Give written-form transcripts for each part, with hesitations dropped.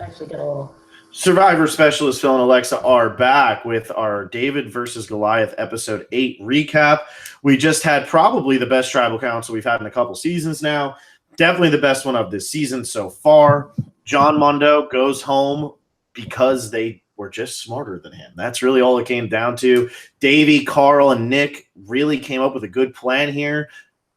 actually get a little. Survivor Specialist Phil and Alexa are back with our David versus Goliath episode 8 recap. We just had probably the best tribal council we've had in a couple seasons now. Definitely the best one of this season so far. John Mondo goes home because they were just smarter than him. That's really all it came down to. Davey, Carl, and Nick really came up with a good plan here.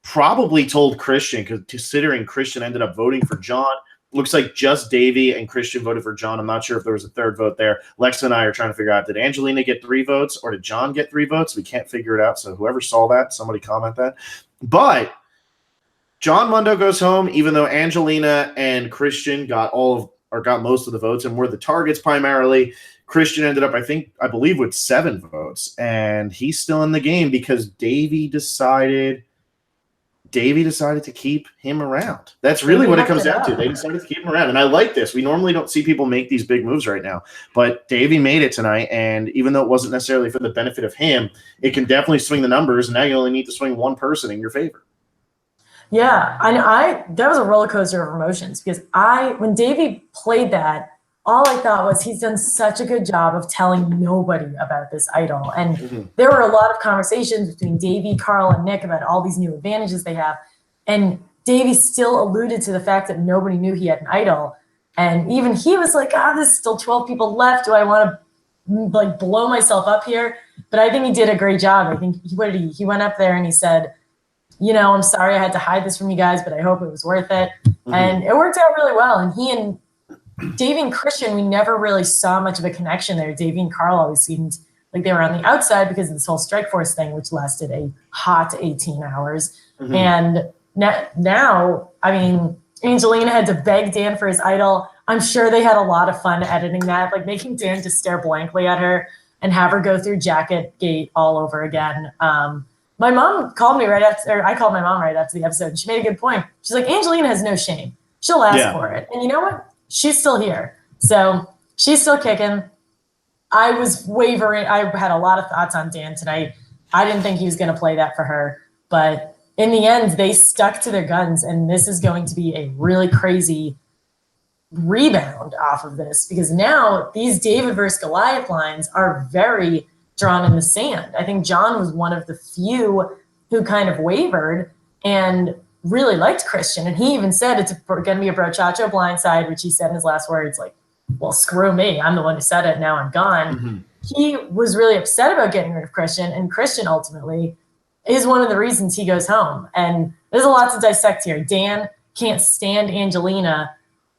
Probably told Christian, because considering Christian ended up voting for John, looks like just Davey and Christian voted for John. I'm not sure if there was a third vote there. Lex and I are trying to figure out, did Angelina get 3 votes or did John get 3 votes? We can't figure it out. So whoever saw that, somebody comment that. But John Mondo goes home, even though Angelina and Christian got got most of the votes and were the targets primarily. Christian ended up, I believe, with 7 votes. And he's still in the game because Davey decided to keep him around. That's really what it comes down to. They decided to keep him around. And I like this. We normally don't see people make these big moves right now. But Davey made it tonight. And even though it wasn't necessarily for the benefit of him, it can definitely swing the numbers. And now you only need to swing one person in your favor. Yeah. That was a roller coaster of emotions because when Davey played that, all I thought was he's done such a good job of telling nobody about this idol. And there were a lot of conversations between Davey, Carl, and Nick about all these new advantages they have. And Davey still alluded to the fact that nobody knew he had an idol. And even he was like, there's still 12 people left. Do I want to blow myself up here? But I think he did a great job. I think he went up there and he said, I'm sorry I had to hide this from you guys, but I hope it was worth it. And it worked out really well. And he and Davey and Christian, we never really saw much of a connection there. Davey and Carl always seemed like they were on the outside because of this whole Strike Force thing, which lasted a hot 18 hours. And now, Angelina had to beg Dan for his idol. I'm sure they had a lot of fun editing that, making Dan just stare blankly at her and have her go through Jacket Gate all over again. My mom called me I called my mom right after the episode, and she made a good point. She's like, Angelina has no shame. She'll ask for it. And you know what? She's still here. So she's still kicking. I was wavering. I had a lot of thoughts on Dan tonight. I didn't think he was going to play that for her. But in the end, they stuck to their guns. And this is going to be a really crazy rebound off of this. Because now these David versus Goliath lines are very drawn in the sand. I think John was one of the few who kind of wavered and really liked Christian. And he even said it's going to be a brochacho blindside, which he said in his last words, well, screw me. I'm the one who said it. Now I'm gone. He was really upset about getting rid of Christian. And Christian ultimately is one of the reasons he goes home. And there's a lot to dissect here. Dan can't stand Angelina,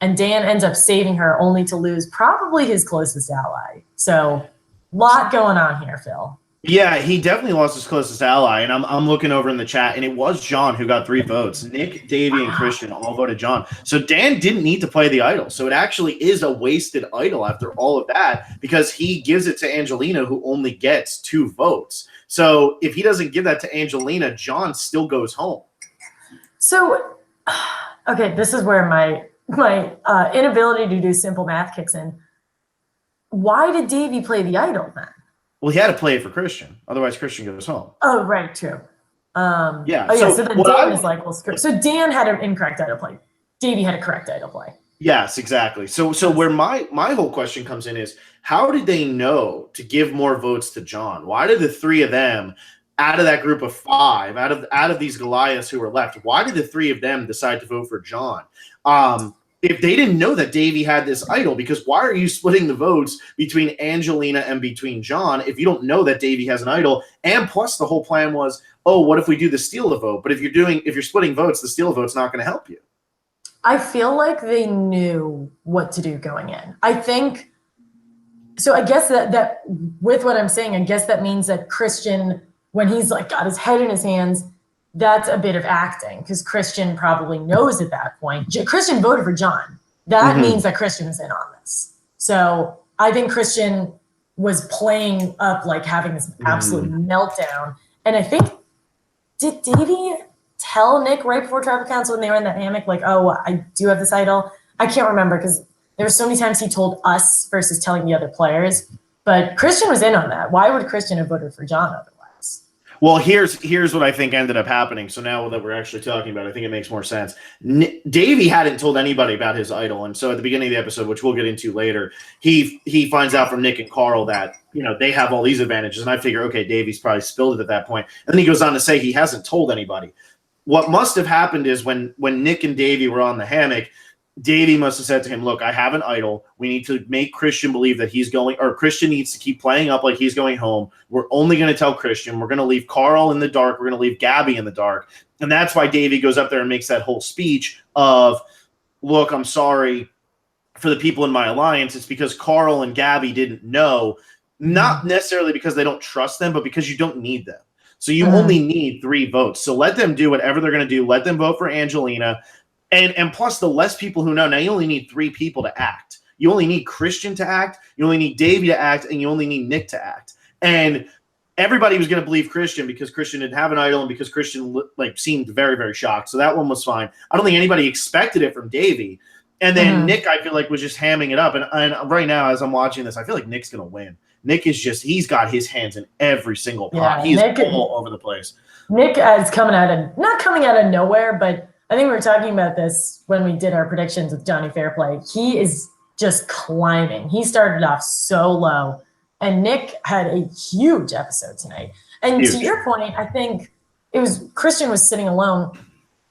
and Dan ends up saving her only to lose probably his closest ally. So a lot going on here, Phil. Yeah, he definitely lost his closest ally, and I'm looking over in the chat, and it was John who got 3 votes. Nick, Davey, and Christian all voted John. So Dan didn't need to play the idol. So it actually is a wasted idol after all of that because he gives it to Angelina, who only gets 2 votes. So if he doesn't give that to Angelina, John still goes home. So, okay, this is where my inability to do simple math kicks in. Why did Davey play the idol then? Well, he had to play it for Christian. Otherwise, Christian goes home. Oh, right, true. Yeah. So then Dan is like, well, screw. So Dan had an incorrect idol play. Davey had a correct idol play. Yes, exactly. So where my whole question comes in is, how did they know to give more votes to John? Why did the 3 of them, out of that group of 5, out of these Goliaths who were left, why did the 3 of them decide to vote for John? If they didn't know that Davey had this idol, because why are you splitting the votes between Angelina and between John if you don't know that Davey has an idol? And plus the whole plan was, what if we do the steal the vote? But if you're splitting votes, the steal the vote's not going to help you. I feel like they knew what to do going in. I think so. I guess that with what I'm saying, I guess that means that Christian, when he's got his head in his hands, that's a bit of acting because Christian probably knows at that point. Christian voted for John. That means that Christian is in on this. So I think Christian was playing up, having this absolute meltdown. And I think, did Davey tell Nick right before Tribal Council when they were in that hammock, I do have this idol? I can't remember because there were so many times he told us versus telling the other players. But Christian was in on that. Why would Christian have voted for John otherwise? Well, here's what I think ended up happening. So now that we're actually talking about it, I think it makes more sense. Davey hadn't told anybody about his idol, and so at the beginning of the episode, which we'll get into later, he finds out from Nick and Carl that they have all these advantages, and I figure, okay, Davey's probably spilled it at that point, and then he goes on to say he hasn't told anybody. What must have happened is when Nick and Davey were on the hammock, Davey must have said to him, look, I have an idol. We need to make Christian believe that he's going, or Christian needs to keep playing up like he's going home. We're only going to tell Christian. We're going to leave Carl in the dark. We're going to leave Gabby in the dark. And that's why Davey goes up there and makes that whole speech of, look, I'm sorry for the people in my alliance. It's because Carl and Gabby didn't know, not necessarily because they don't trust them, but because you don't need them. So you only need 3 votes. So let them do whatever they're going to do. Let them vote for Angelina. And plus, the less people who know, now you only need 3 people to act. You only need Christian to act, you only need Davey to act, and you only need Nick to act. And everybody was going to believe Christian because Christian didn't have an idol and because Christian seemed very, very shocked. So that one was fine. I don't think anybody expected it from Davey. And then Nick, I feel like, was just hamming it up. And right now, as I'm watching this, I feel like Nick's going to win. Nick is he's got his hands in every single pot. He's all over the place. Nick is not coming out of nowhere, but I think we were talking about this when we did our predictions with Johnny Fairplay. He is just climbing. He started off so low, and Nick had a huge episode tonight. And to your point, I think it was Christian was sitting alone,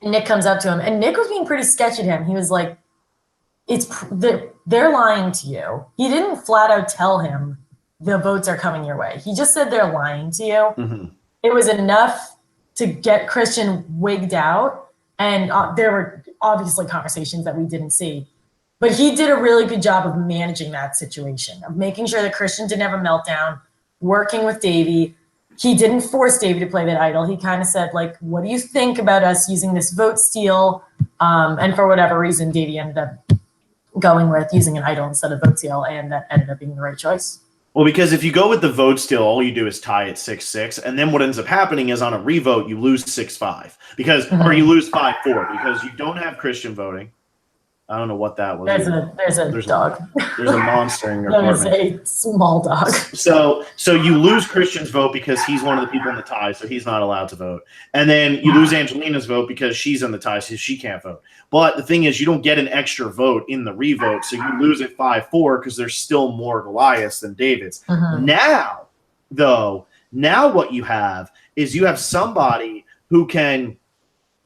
and Nick comes up to him, and Nick was being pretty sketchy to him. He was like, they're lying to you. He didn't flat out tell him the votes are coming your way. He just said they're lying to you. It was enough to get Christian wigged out. And there were obviously conversations that we didn't see. But he did a really good job of managing that situation, of making sure that Christian didn't have a meltdown, working with Davey. He didn't force Davey to play that idol. He kind of said, like, what do you think about us using this vote steal? And for whatever reason, Davey ended up going with using an idol instead of vote steal, and that ended up being the right choice. Well, because if you go with the vote steal, all you do is tie at 6-6, and then what ends up happening is on a revote, you lose 6-5 or you lose 5-4 because you don't have Christian voting. I don't know what that was. There's a dog. There's a monster in your There's apartment. a small dog. So you lose Christian's vote because he's one of the people in the tie, so he's not allowed to vote. And then you lose Angelina's vote because she's in the tie, so she can't vote. But the thing is, you don't get an extra vote in the revote, so you lose at 5-4 because there's still more Goliaths than David's. Now, though, what you have is you have somebody who can –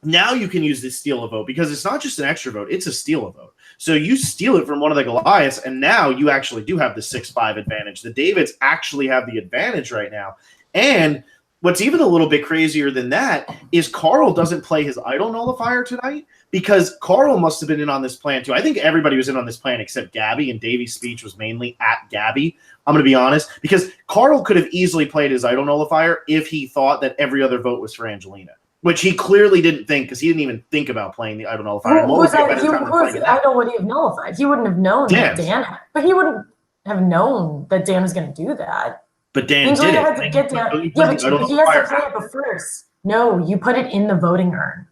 now you can use this steal a vote because it's not just an extra vote, it's a steal a vote. So you steal it from one of the Goliaths, and now you actually do have the 6-5 advantage. The Davids actually have the advantage right now. And what's even a little bit crazier than that is Carl doesn't play his idol nullifier tonight because Carl must have been in on this plan too. I think everybody was in on this plan except Gabby, and Davy's speech was mainly at Gabby. I'm going to be honest, because Carl could have easily played his idol nullifier if he thought that every other vote was for Angelina. Which he clearly didn't think because he didn't even think about playing the idol nullifier. Whose idol would he have nullified? He wouldn't have known that Dan had. But he wouldn't have known that Dan was going to do that. But Dan Angelina did it. had to get Dan. Yeah, but he has to play it first. No, you put it in the voting urn.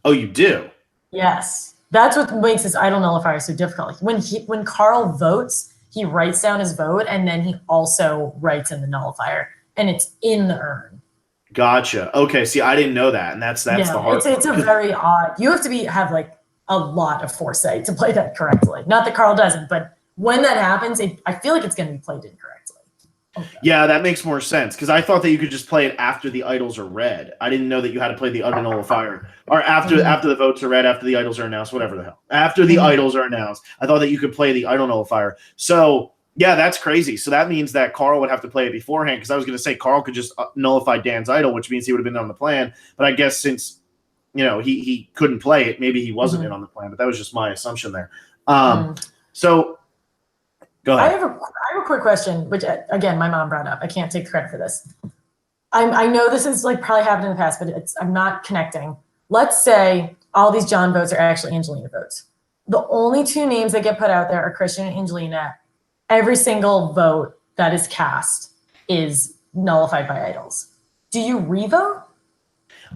Oh, you do? Yes. That's what makes this idol nullifier so difficult. When Carl votes, he writes down his vote, and then he also writes in the nullifier, and it's in the urn. Gotcha. Okay. See, I didn't know that, and that's the hard. It's a very odd. You have to have like a lot of foresight to play that correctly. Not that Carl doesn't, but when that happens, I feel like it's going to be played incorrectly. Okay. Yeah, that makes more sense because I thought that you could just play it after the idols are read. I didn't know that you had to play the idol nullifier or after the votes are read, after the idols are announced, whatever the hell. After the idols are announced, I thought that you could play the idol nullifier. So. Yeah, that's crazy. So that means that Carl would have to play it beforehand because I was going to say Carl could just nullify Dan's idol, which means he would have been on the plan. But I guess since, he couldn't play it, maybe he wasn't in on the plan. But that was just my assumption there. So go ahead. I have a quick question, which, again, my mom brought up. I can't take credit for this. I know this is probably happened in the past, but I'm not connecting. Let's say all these John votes are actually Angelina votes. The only 2 names that get put out there are Christian and Angelina. Every single vote that is cast is nullified by idols. Do you revote?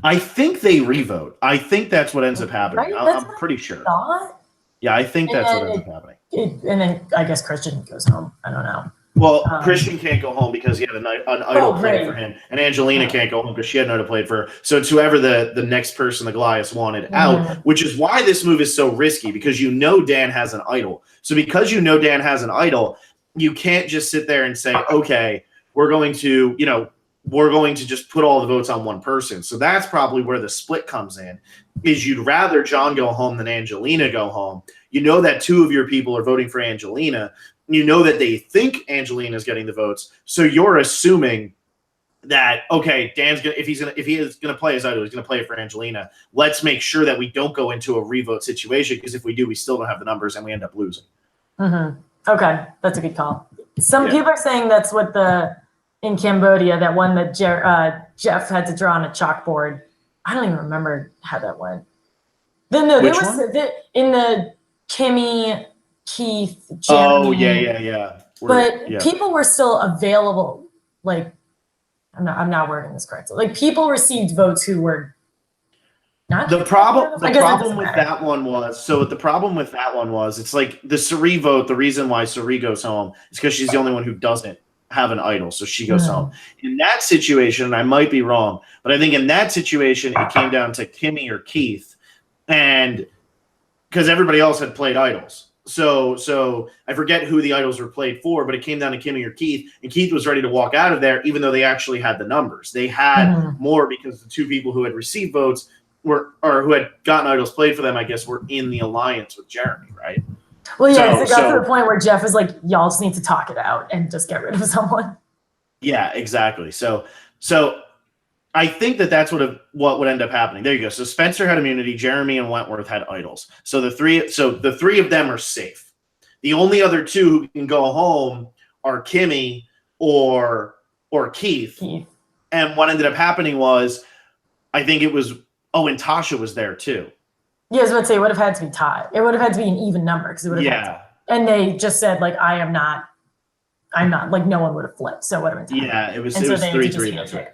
I think they revote. I think that's what ends up happening. Right? I'm pretty sure. Not? Yeah, I think that's what ends up happening. And then I guess Christian goes home. I don't know. Well, Christian can't go home because he had an idol played for right. him, and Angelina can't go home because she had an idol played for her. So it's whoever the next person the Goliaths wanted out, which is why this move is so risky, because you know Dan has an idol. So because you know Dan has an idol, you can't just sit there and say, okay, we're going to just put all the votes on one person. So that's probably where the split comes in, is you'd rather John go home than Angelina go home. You know that two of your people are voting for Angelina. You know that they think Angelina is getting the votes. So you're assuming that, okay, Dan's gonna if he is gonna play his idol, he's gonna play it for Angelina. Let's make sure that we don't go into a revote situation, because if we do, we still don't have the numbers and we end up losing. Okay, that's a good call. Some people are saying that's what in Cambodia, that one that Jeff had to draw on a chalkboard. I don't even remember how that went. In the Kimmy, Keith, Jeremy. Oh yeah. People were still available. Like, I'm not wording this correctly. Like, people received votes who were not. The problem with that one was it's like the Suri vote. The reason why Suri goes home is because she's the only one who doesn't have an idol, so she goes home. In that situation, and I might be wrong, but I think in that situation it came down to Kimmy or Keith, and because everybody else had played idols. So I forget who the idols were played for, but it came down to Kimmy or Keith, and Keith was ready to walk out of there, even though they actually had the numbers. They had more, because the two people who had received votes who had gotten idols played for them, I guess, were in the alliance with Jeremy, right? Well, yeah, it got to the point where Jeff was like, y'all just need to talk it out and just get rid of someone. Yeah, exactly. So I think that's what would end up happening. There you go. So Spencer had immunity. Jeremy and Wentworth had idols. So the three of them are safe. The only other two who can go home are Kimmy or Keith. And what ended up happening was, I think it was, and Tasha was there too. Yeah, I was about to say, it would have had to be tied. It would have had to be an even number, because it would have had to. And they just said, like, I'm not, like, no one would have flipped, so it would have been tied. Yeah, it was 3-3. That's right.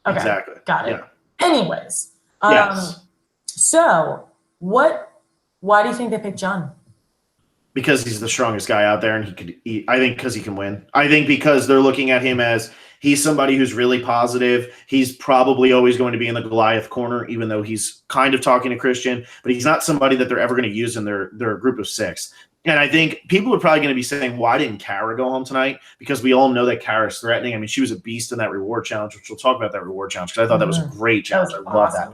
Okay, exactly. Got it. Yeah. Anyways, yes. So why do you think they picked John? Because he's the strongest guy out there, and I think because he can win. I think because they're looking at him as he's somebody who's really positive. He's probably always going to be in the Goliath corner, even though he's kind of talking to Christian, but he's not somebody that they're ever going to use in their group of six. And I think people are probably going to be saying, why didn't Kara go home tonight? Because we all know that Kara's threatening. I mean, she was a beast in that reward challenge, which we'll talk about that reward challenge, because I thought that was a great challenge. I love that.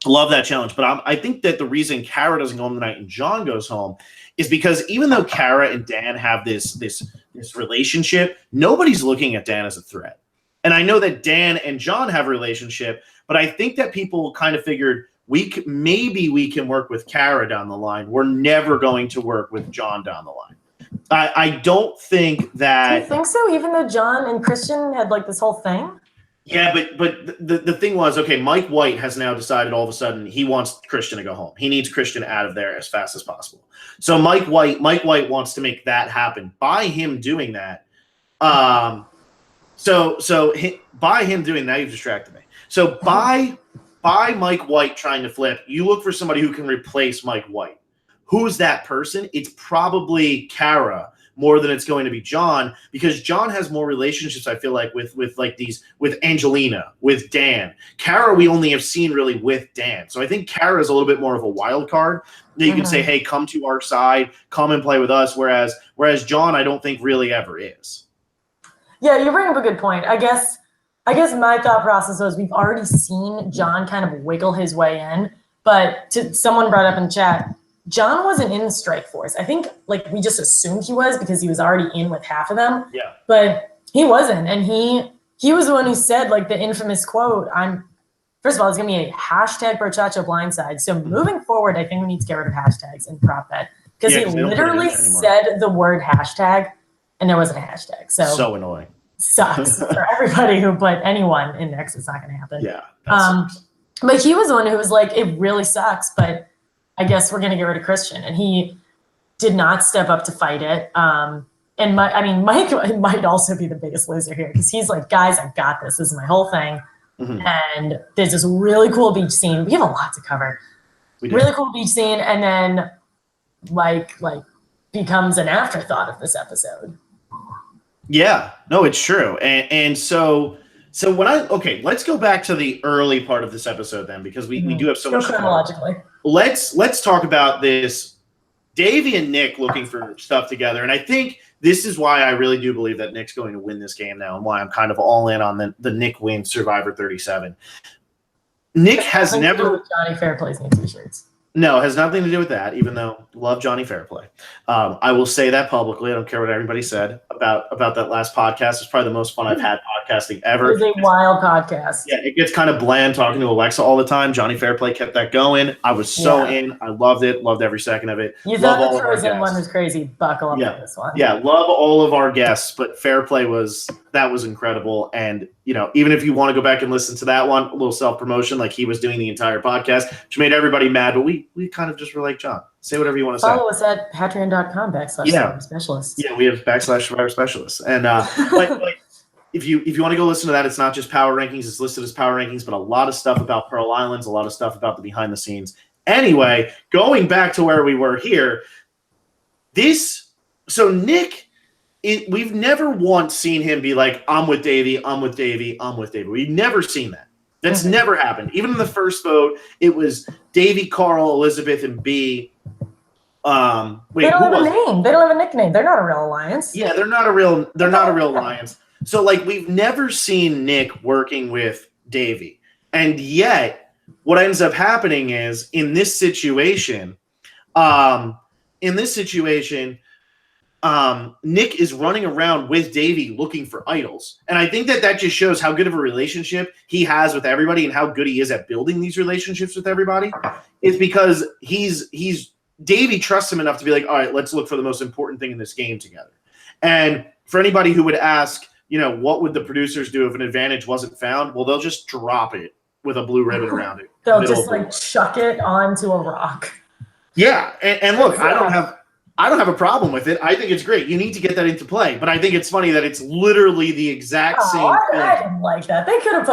Love that challenge. But I think that the reason Kara doesn't go home tonight and John goes home is because even though Kara and Dan have this relationship, nobody's looking at Dan as a threat. And I know that Dan and John have a relationship, but I think that people kind of figured maybe we can work with Kara down the line. We're never going to work with John down the line. I don't think that. Do you think so? Even though John and Christian had like this whole thing? Yeah, but the thing was, okay, Mike White has now decided all of a sudden he wants Christian to go home. He needs Christian out of there as fast as possible. So Mike White wants to make that happen. By him doing that, by him doing that, you've distracted me. So by Mike White trying to flip, you look for somebody who can replace Mike White. Who's that person? It's probably Kara more than it's going to be John, because John has more relationships, I feel like, with Angelina, with Dan. Kara, we only have seen really with Dan. So I think Kara is a little bit more of a wild card that you can say, hey, come to our side, come and play with us. Whereas John, I don't think really ever is. Yeah, you bring up a good point. I guess my thought process was we've already seen John kind of wiggle his way in, but someone brought up in chat, John wasn't in the strike force. I think like we just assumed he was because he was already in with half of them. Yeah. But he wasn't. And he was the one who said like the infamous quote, first of all, it's gonna be a hashtag Brochacho blindside. So moving forward, I think we need to get rid of hashtags and prop bet. Because he literally said the word hashtag and there wasn't a hashtag. So annoying. Sucks for everybody who put anyone in there, 'cause it's not gonna happen. Yeah. But he was the one who was like, it really sucks, but I guess we're going to get rid of Christian. And he did not step up to fight it. And Mike might also be the biggest loser here because he's like, guys, I got this. This is my whole thing. Mm-hmm. And there's this really cool beach scene. We have a lot to cover. Really cool beach scene. And then like becomes an afterthought of this episode. Yeah, no, it's true. And so let's go back to the early part of this episode then, because we do have so Go much to cover. chronologically. Let's talk about this Davey and Nick looking for stuff together. And I think this is why I really do believe that Nick's going to win this game now, and why I'm kind of all in on the Nick win Survivor 37. Nick has never Johnny Fairplay's new t-shirts. No, it has nothing to do with that, even though love Johnny Fairplay. I will say that publicly. I don't care what everybody said about that last podcast. It's probably the most fun I've had podcasting ever. It was a wild podcast. Yeah, it gets kind of bland talking to Alexa all the time. Johnny Fairplay kept that going. I was so in. I loved it. Loved every second of it. You thought the Frozen one was crazy. Buckle up for this one. Yeah, love all of our guests, but Fairplay was incredible. And, even if you want to go back and listen to that one, a little self-promotion like he was doing the entire podcast, which made everybody mad, but we kind of just were like, John, say whatever you want to say. Follow us at patreon.com/Survivor Specialists. Yeah, we have /Survivor Specialists. And like if you want to go listen to that, it's not just power rankings, it's listed as power rankings, but a lot of stuff about Pearl Islands, a lot of stuff about the behind the scenes. Anyway, going back to where we were here, Nick, we've never once seen him be like, I'm with Davey, I'm with Davey, I'm with Davey. We've never seen that. That's never happened. Even in the first vote, it was Davey, Carl, Elizabeth, and B. They don't have a name. They don't have a nickname. They're not a real alliance. Yeah, they're not a real alliance. So we've never seen Nick working with Davey. And yet, what ends up happening is in this situation, Nick is running around with Davey looking for idols. And I think that just shows how good of a relationship he has with everybody and how good he is at building these relationships with everybody. It's because Davey trusts him enough to be like, all right, let's look for the most important thing in this game together. And for anybody who would ask, what would the producers do if an advantage wasn't found? Well, they'll just drop it with a blue ribbon around it. They'll just chuck it onto a rock. Yeah. And look, I don't have a problem with it. I think it's great. You need to get that into play. But I think it's funny that it's literally the exact same thing. I didn't like that. They could have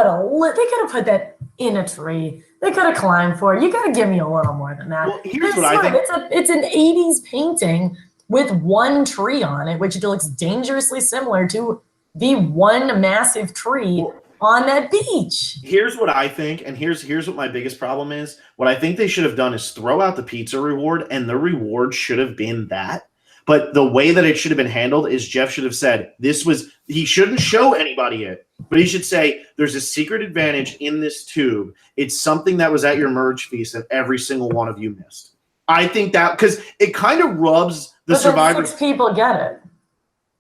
put that in a tree. They could have climbed for it. You got to give me a little more than that. Well, here's what I think. It's an 80s painting with one tree on it, which looks dangerously similar to the one massive tree on that beach. Here's what I think, and here's what my biggest problem is. What I think they should have done is throw out the pizza reward, and the reward should have been that. But the way that it should have been handled is Jeff should have said, he shouldn't show anybody it, but he should say, there's a secret advantage in this tube. It's something that was at your merge feast that every single one of you missed. I think that, because it kind of rubs the survivors. 6 people get it.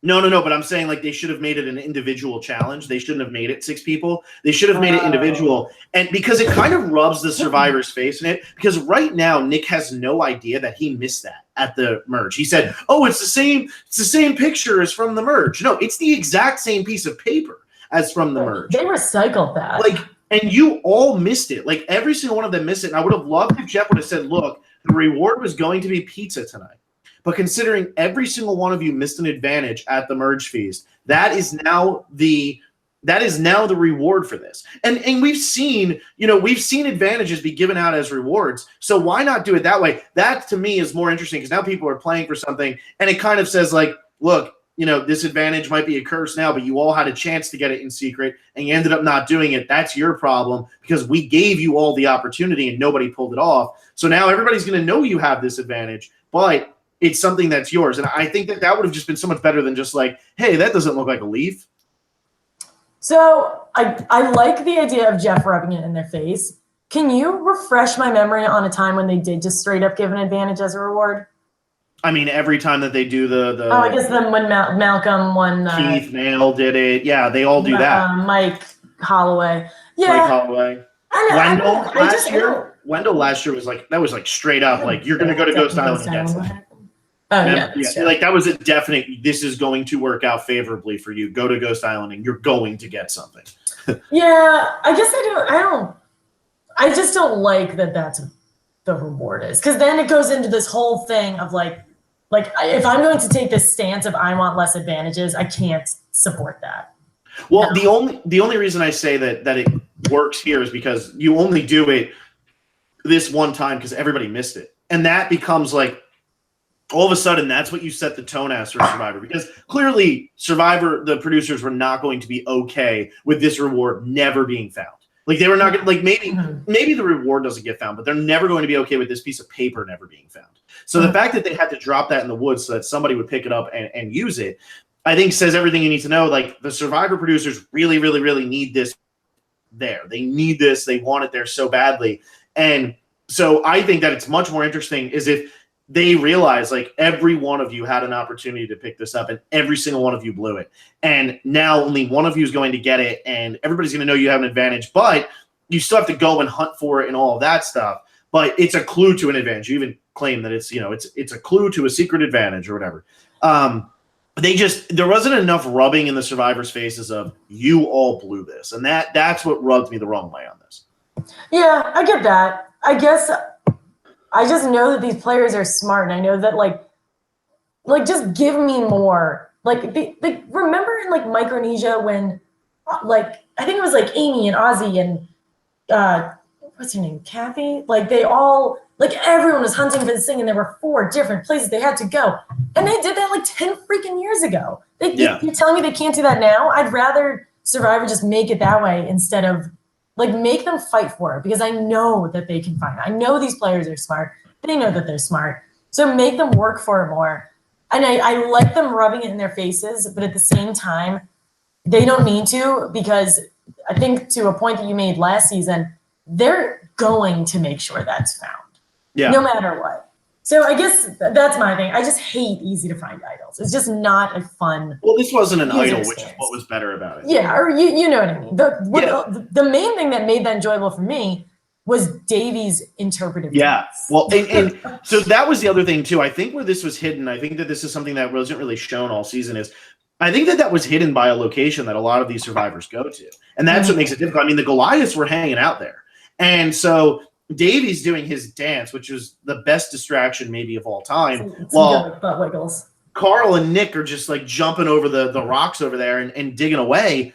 No, but I'm saying they should have made it an individual challenge. They shouldn't have made it 6 people. They should have made it individual. And because it kind of rubs the survivor's face in it, because right now Nick has no idea that he missed that at the merge. He said, "Oh, it's the same picture as from the merge." No, it's the exact same piece of paper as from the merge. They recycled that. And you all missed it. Every single one of them missed it. And I would have loved if Jeff would have said, "Look, the reward was going to be pizza tonight. But considering every single one of you missed an advantage at the merge feast, that is now the reward for this." And we've seen advantages be given out as rewards. So why not do it that way? That to me is more interesting, because now people are playing for something, and it kind of says look, this advantage might be a curse now, but you all had a chance to get it in secret and you ended up not doing it. That's your problem, because we gave you all the opportunity and nobody pulled it off. So now everybody's going to know you have this advantage, but it's something that's yours. And I think that would have just been so much better than just hey, that doesn't look like a leaf. So I like the idea of Jeff rubbing it in their face. Can you refresh my memory on a time when they did just straight up give an advantage as a reward? I mean, every time that they do the I guess then when Malcolm won. Keith Nail did it. Yeah, they all do that. Mike Holloway. Yeah. Mike Holloway. Wendell last year was that was straight up you're going to go to Ghost Island and get something. Oh, yeah. That was a definite, this is going to work out favorably for you. Go to Ghost Island and you're going to get something. Yeah, I guess I just don't like that that's what the reward is. Because then it goes into this whole thing of if I'm going to take this stance of I want less advantages, I can't support that. Well, the only reason I say that it works here is because you only do it this one time because everybody missed it. And that becomes all of a sudden that's what you set the tone as for Survivor, because clearly Survivor, the producers were not going to be okay with this reward never being found. Like they were not going to, like maybe the reward doesn't get found, but they're never going to be okay with this piece of paper never being found. So the fact that they had to drop that in the woods so that somebody would pick it up and use it, I think says everything you need to know. Like the Survivor producers really, really, really need this there. They need this. They want it there so badly. And so I think that it's much more interesting is if they realize like every one of you had an opportunity to pick this up and every single one of you blew it. And now only one of you is going to get it and everybody's going to know you have an advantage, but you still have to go and hunt for it and all of that stuff. But it's a clue to an advantage. You even claim that it's, it's a clue to a secret advantage or whatever. There wasn't enough rubbing in the survivors' faces of you all blew this. And that's what rubbed me the wrong way on this. Yeah, I get that. I guess I just know that these players are smart, and I know that like just give me more. Like remember in like Micronesia when like I think it was like Amy and Ozzy and what's her name, Kathy? Like they all like everyone was hunting for this thing, and there were 4 different places they had to go, and they did that like 10 freaking years ago. You're telling me they can't do that now? I'd rather Survivor just make it that way instead of. Like, make them fight for it because I know that they can find it. I know these players are smart. They know that they're smart. So make them work for it more. And I like them rubbing it in their faces, but at the same time, they don't need to because I think to a point that you made last season, they're going to make sure that's found. Yeah. No matter what. So I guess that's my thing. I just hate easy to find idols. It's just not a fun. Well, this wasn't an idol, which is what was better about it. Yeah, or you know what I mean. The main thing that made that enjoyable for me was Davey's interpretive. Yeah. Well, and so that was the other thing too. I think where this was hidden, I think that this is something that wasn't really shown all season is I think that was hidden by a location that a lot of these survivors go to. And that's what makes it difficult. I mean, the Goliaths were hanging out there. And so Davey's doing his dance, which was the best distraction maybe of all time. While Carl and Nick are just like jumping over the rocks over there and digging away.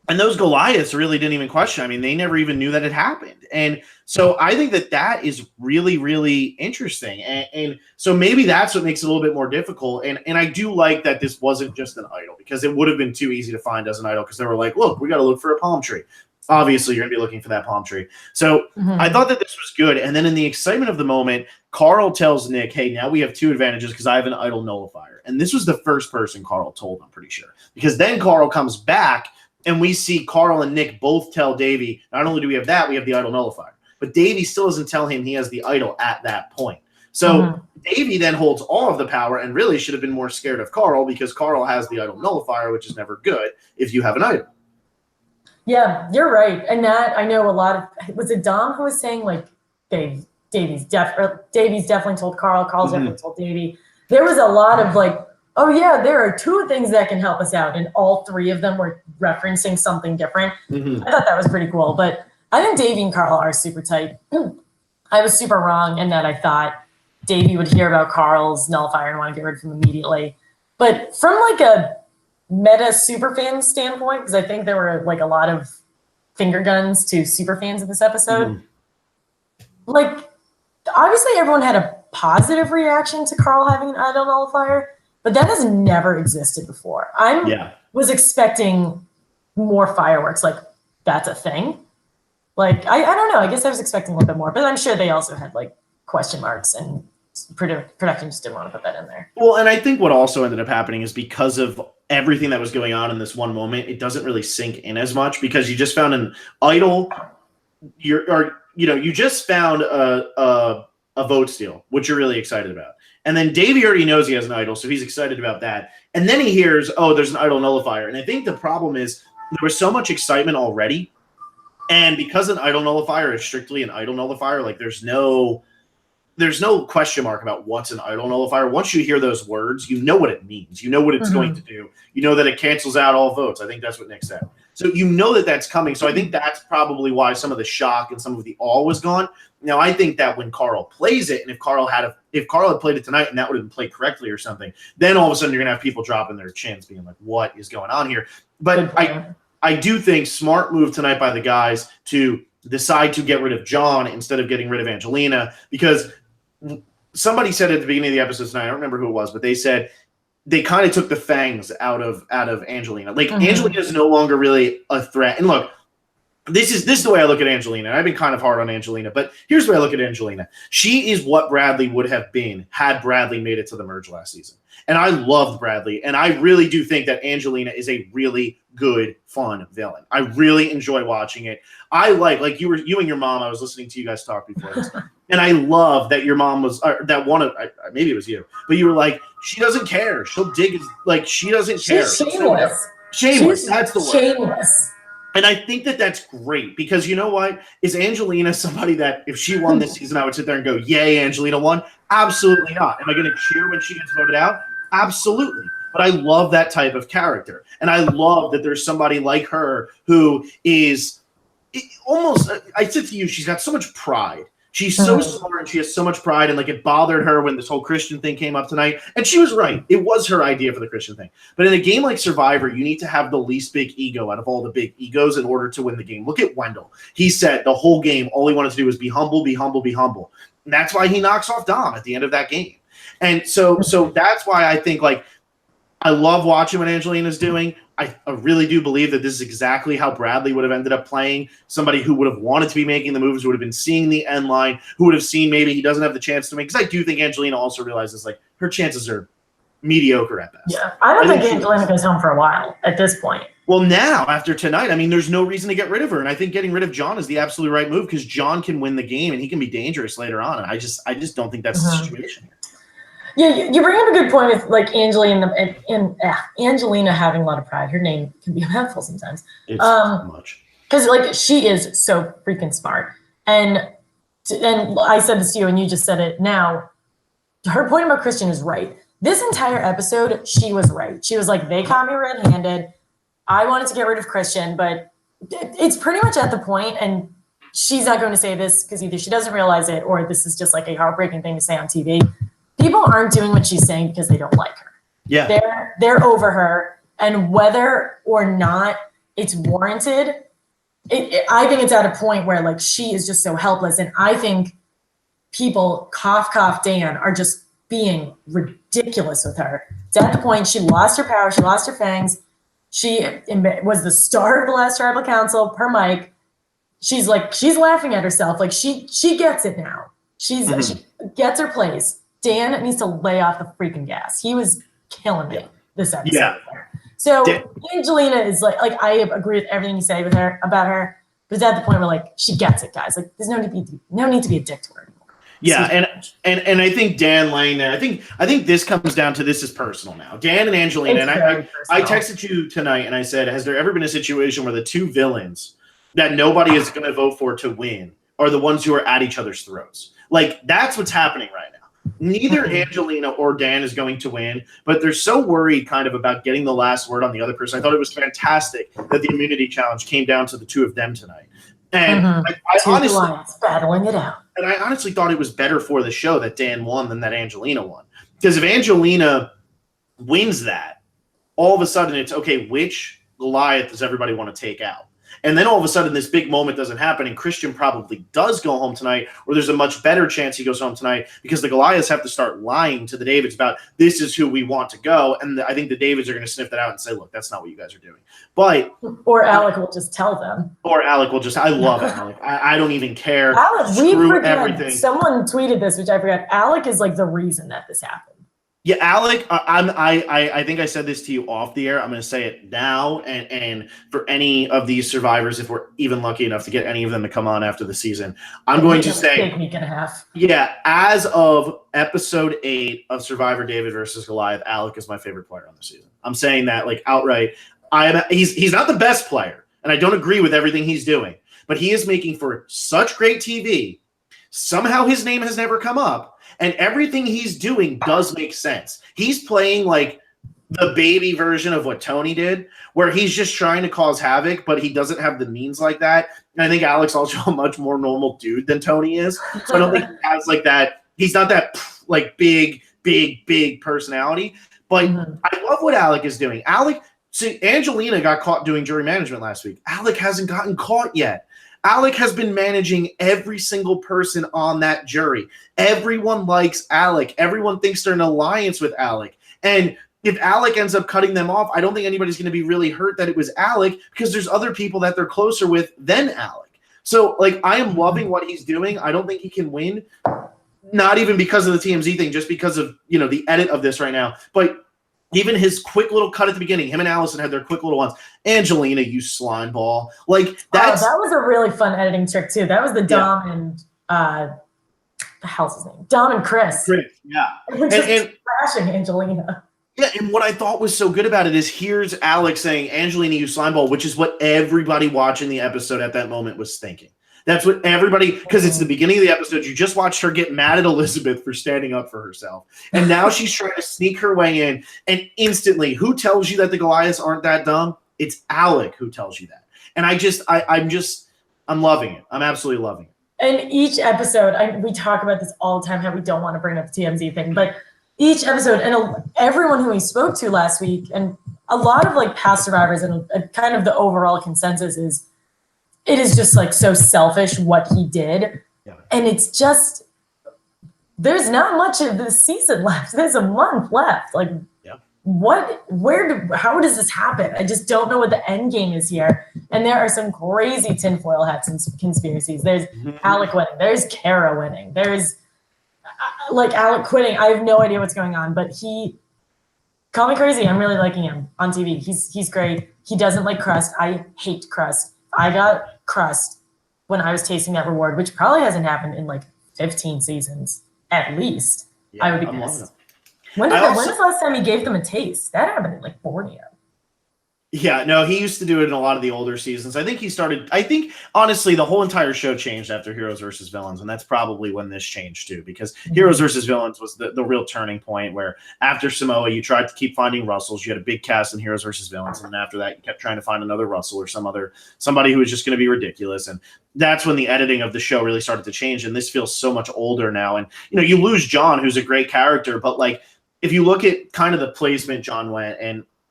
And those Goliaths really didn't even question. I mean, they never even knew that it happened. And so I think that is really, really interesting. And so maybe that's what makes it a little bit more difficult. And I do like that this wasn't just an idol because it would have been too easy to find as an idol because they were like, look, we got to look for a palm tree. Obviously, you're going to be looking for that palm tree. So I thought that this was good. And then in the excitement of the moment, Carl tells Nick, hey, now we have 2 advantages because I have an idol nullifier. And this was the first person Carl told, I'm pretty sure. Because then Carl comes back and we see Carl and Nick both tell Davey, not only do we have that, we have the idol nullifier. But Davey still doesn't tell him he has the idol at that point. So Davey then holds all of the power and really should have been more scared of Carl because Carl has the idol nullifier, which is never good if you have an idol. Yeah, you're right. And that I know a lot of was it Dom who was saying like Davey's definitely told Carl, Carl's definitely told Davey. There was a lot of like, oh yeah, there are 2 things that can help us out, and all 3 of them were referencing something different. I thought that was pretty cool. But I think Davey and Carl are super tight. I was super wrong in that I thought Davey would hear about Carl's nullifier and want to get rid of him immediately. But from like a meta super fan standpoint, because I think there were like a lot of finger guns to super fans of this episode. Like, obviously everyone had a positive reaction to Carl having an idol nullifier, but that has never existed before. Was expecting more fireworks. Like, that's a thing. Like, I don't know. I guess I was expecting a little bit more, but I'm sure they also had like question marks and production just didn't want to put that in there. Well, and I think what also ended up happening is because of everything that was going on in this one moment, it doesn't really sink in as much because you just found an idol. You just found a vote steal, which you're really excited about. And then Davey already knows he has an idol, so he's excited about that. And then he hears, oh, there's an idol nullifier. And I think the problem is there was so much excitement already. And because an idol nullifier is strictly an idol nullifier, like there's no question mark about what's an idol nullifier. Once you hear those words, you know what it means. You know what it's going to do. You know that it cancels out all votes. I think that's what Nick said. So you know that that's coming. So I think that's probably why some of the shock and some of the awe was gone. Now, I think that when Carl plays it, and if Carl had played it tonight and that would have been played correctly or something, then all of a sudden you're going to have people dropping their chins being like, what is going on here? But I do think smart move tonight by the guys to decide to get rid of John instead of getting rid of Angelina, because somebody said at the beginning of the episode tonight, I don't remember who it was, but they said they kind of took the fangs out of Angelina. Like Angelina is no longer really a threat. And look, this is the way I look at Angelina. I've been kind of hard on Angelina, but here's the way I look at Angelina. She is what Bradley would have been had Bradley made it to the merge last season. And I loved Bradley, and I really do think that Angelina is a really good, fun villain. I really enjoy watching it. I like you and your mom. I was listening to you guys talk before this, and I love that your mom was maybe it was you, but you were like, she doesn't care. She'll dig like she doesn't care. She's shameless. Shameless. That's the word. Shameless. And I think that that's great because you know what? Is Angelina somebody that if she won this season, I would sit there and go, yay, Angelina won? Absolutely not. Am I going to cheer when she gets voted out? Absolutely. But I love that type of character. And I love that there's somebody like her who is almost, I said to you, she's got so much pride. She's so smart and she has so much pride. And like it bothered her when this whole Christian thing came up tonight. And she was right. It was her idea for the Christian thing. But in a game like Survivor, you need to have the least big ego out of all the big egos in order to win the game. Look at Wendell. He said the whole game, all he wanted to do was be humble, be humble, be humble. And that's why he knocks off Dom at the end of that game. And so that's why I think like I love watching what Angelina's doing. I really do believe that this is exactly how Bradley would have ended up playing. Somebody who would have wanted to be making the moves, who would have been seeing the end line, who would have seen maybe he doesn't have the chance to make. Because I do think Angelina also realizes like her chances are mediocre at best. Yeah, I don't think Angelina goes home for a while at this point. Well, now after tonight, I mean, there's no reason to get rid of her, and I think getting rid of John is the absolute right move because John can win the game and he can be dangerous later on. And I just don't think that's the situation here. Yeah, you bring up a good point with like Angelina and Angelina having a lot of pride. Her name can be a mouthful sometimes. It's much because like she is so freaking smart. And I said this to you, and you just said it now. Her point about Christian is right. This entire episode, she was right. She was like, they caught me red-handed. I wanted to get rid of Christian, but it's pretty much at the point, and she's not going to say this because either she doesn't realize it or this is just like a heartbreaking thing to say on TV. People aren't doing what she's saying because they don't like her. Yeah. They're over her, and whether or not it's warranted, I think it's at a point where like she is just so helpless, and I think people, cough, cough, Dan, are just being ridiculous with her. It's at the point she lost her power, she lost her fangs. She was the star of the last tribal council per Mike. She's laughing at herself. Like she gets it now. She gets her place. Dan needs to lay off the freaking gas. He was killing me this episode. Yeah. So Angelina is like I agree with everything you say about her, but it's at the point where like she gets it, guys. Like there's no need to be a dick to her anymore. Yeah, and I think Dan laying there. I think this comes down to this is personal now. Dan and Angelina, and I texted you tonight and I said, has there ever been a situation where the two villains that nobody is going to vote for to win are the ones who are at each other's throats? Like that's what's happening right now. Neither Angelina or Dan is going to win, but they're so worried kind of about getting the last word on the other person. I thought it was fantastic that the immunity challenge came down to the two of them tonight. And I honestly battling it out. And I honestly thought it was better for the show that Dan won than that Angelina won. Because if Angelina wins that, all of a sudden it's, okay, which Goliath does everybody want to take out? And then all of a sudden this big moment doesn't happen and Christian probably does go home tonight, or there's a much better chance he goes home tonight because the Goliaths have to start lying to the Davids about this is who we want to go. And I think the Davids are going to sniff that out and say, look, that's not what you guys are doing. But or Alec will just tell them. Or Alec will just, I love Alec. I don't even care. Alec, Screw everything. Someone tweeted this, which I forgot. Alec is like the reason that this happened. Yeah, Alec, I think I said this to you off the air. I'm going to say it now. And for any of these survivors, if we're even lucky enough to get any of them to come on after the season, I'm going to say, big week and a half. Yeah, as of episode 8 of Survivor David versus Goliath, Alec is my favorite player on the season. I'm saying that like outright. He's not the best player, and I don't agree with everything he's doing, but he is making for such great TV. Somehow his name has never come up. And everything he's doing does make sense. He's playing like the baby version of what Tony did, where he's just trying to cause havoc, but he doesn't have the means like that. And I think Alec's also a much more normal dude than Tony is. So I don't think he has like that. He's not that like big personality. But I love what Alec is doing. See, Angelina got caught doing jury management last week. Alec hasn't gotten caught yet. Alec has been managing every single person on that jury. Everyone likes Alec. Everyone thinks they're in alliance with Alec. And if Alec ends up cutting them off, I don't think anybody's going to be really hurt that it was Alec, because there's other people that they're closer with than Alec. So, like, I am loving what he's doing. I don't think he can win, not even because of the TMZ thing, just because of, the edit of this right now. But even his quick little cut at the beginning, him and Allison had their quick little ones. Angelina, you slime ball. Like, that was a really fun editing trick, too. That was the Dom and, the hell's his name? Dom and Chris. Yeah. And trashing Angelina. Yeah, and what I thought was so good about it is here's Alex saying, Angelina, you slime ball, which is what everybody watching the episode at that moment was thinking. That's what everybody, because it's the beginning of the episode. You just watched her get mad at Elizabeth for standing up for herself. And now she's trying to sneak her way in. And instantly, who tells you that the Goliaths aren't that dumb? It's Alec who tells you that. And I'm loving it. I'm absolutely loving it. And each episode, we talk about this all the time, how we don't want to bring up the TMZ thing, but each episode, and everyone who we spoke to last week, and a lot of like past survivors, and kind of the overall consensus is, it is just like so selfish what he did. Yeah. And it's just, there's not much of this season left. There's a month left. Like, yeah. How does this happen? I just don't know what the end game is here. And there are some crazy tinfoil hats and conspiracies. There's Alec winning. There's Kara winning. There's like Alec quitting. I have no idea what's going on, but call me crazy. I'm really liking him on TV. He's great. He doesn't like crust. I hate crust. I got crust when I was tasting that reward, which probably hasn't happened in like 15 seasons at least. Yeah, I would be pissed. When was the last time he gave them a taste? That happened in like Borneo. Yeah, no, he used to do it in a lot of the older seasons. I think honestly, the whole entire show changed after Heroes versus Villains, and that's probably when this changed too, because Heroes versus Villains was the real turning point, where after Samoa, you tried to keep finding Russells. You had a big cast in Heroes versus Villains, and then after that, you kept trying to find another Russell or somebody who was just going to be ridiculous. And that's when the editing of the show really started to change, and this feels so much older now. And, you lose John, who's a great character, but like, if you look at kind of the placement John went,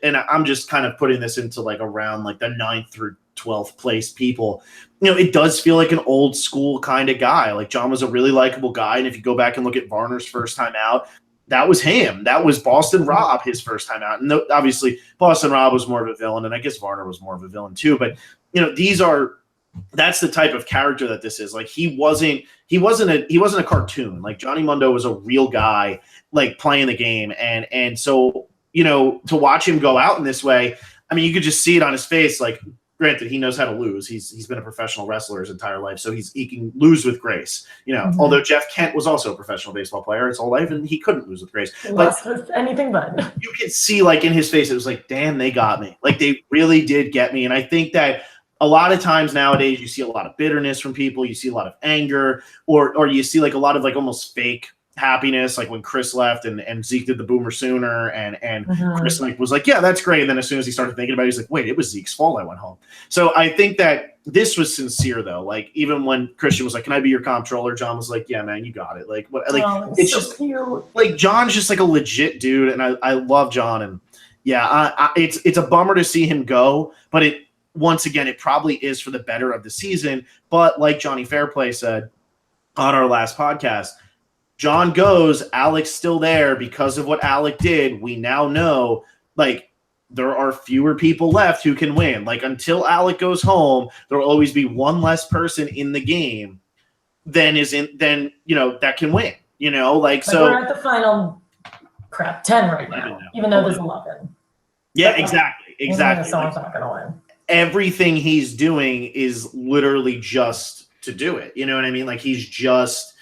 and I'm just kind of putting this into like around like the 9th through 12th place people, it does feel like an old school kind of guy. Like, John was a really likable guy. And if you go back and look at Varner's first time out, that was him. That was Boston Rob, his first time out. And obviously Boston Rob was more of a villain, and I guess Varner was more of a villain too. But, that's the type of character that this is. Like, he wasn't a cartoon. Like, Johnny Mondo was a real guy, like, playing the game. And so, to watch him go out in this way, I mean, you could just see it on his face. Like, granted, he knows how to lose. He's been a professional wrestler his entire life, so he can lose with grace. Although Jeff Kent was also a professional baseball player his whole life, and he couldn't lose with grace. But with anything but. You could see, like, in his face, it was like, damn, they got me. Like, they really did get me. And I think that a lot of times nowadays, you see a lot of bitterness from people. You see a lot of anger, or you see like a lot of like almost fake happiness, like when Chris left and Zeke did the Boomer Sooner, and Chris was like, yeah, that's great. And then as soon as he started thinking about it, he's like, wait, it was Zeke's fault I went home. So I think that this was sincere though. Like, even when Christian was like, can I be your comptroller? John was like, yeah, man, you got it. Like, what? Like, it's so just cute. Like, John's just like a legit dude, and I love John. And yeah, it's a bummer to see him go, but once again, it probably is for the better of the season. But like Johnny Fairplay said on our last podcast, John goes, Alec's still there because of what Alec did. We now know, like, there are fewer people left who can win. Like, until Alec goes home, there will always be one less person in the game that can win. Like, so we're at the final 10 right now, even though there's 11. Yeah, exactly. Someone's not going to win. Everything he's doing is literally just to do it. You know what I mean? Like, he's just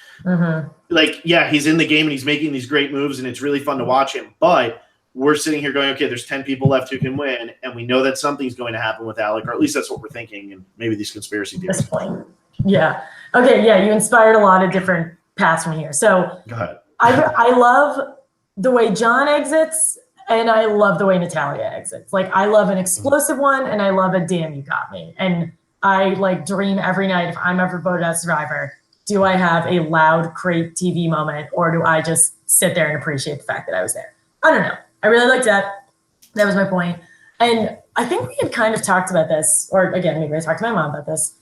like, yeah, he's in the game and he's making these great moves, and it's really fun to watch him. But we're sitting here going, okay, there's 10 people left who can win, and we know that something's going to happen with Alec, or at least that's what we're thinking, and maybe these conspiracy theories. This point. Yeah. Okay, yeah, you inspired a lot of different paths from here. So go ahead. I love the way John exits, and I love the way Natalia exits. Like, I love an explosive one, and I love a damn you got me. And I like dream every night, if I'm ever voted as Survivor, do I have a loud crate TV moment, or do I just sit there and appreciate the fact that I was there? I don't know. I really liked that. That was my point. And I think we had kind of talked about this, or again, maybe I talked to my mom about this.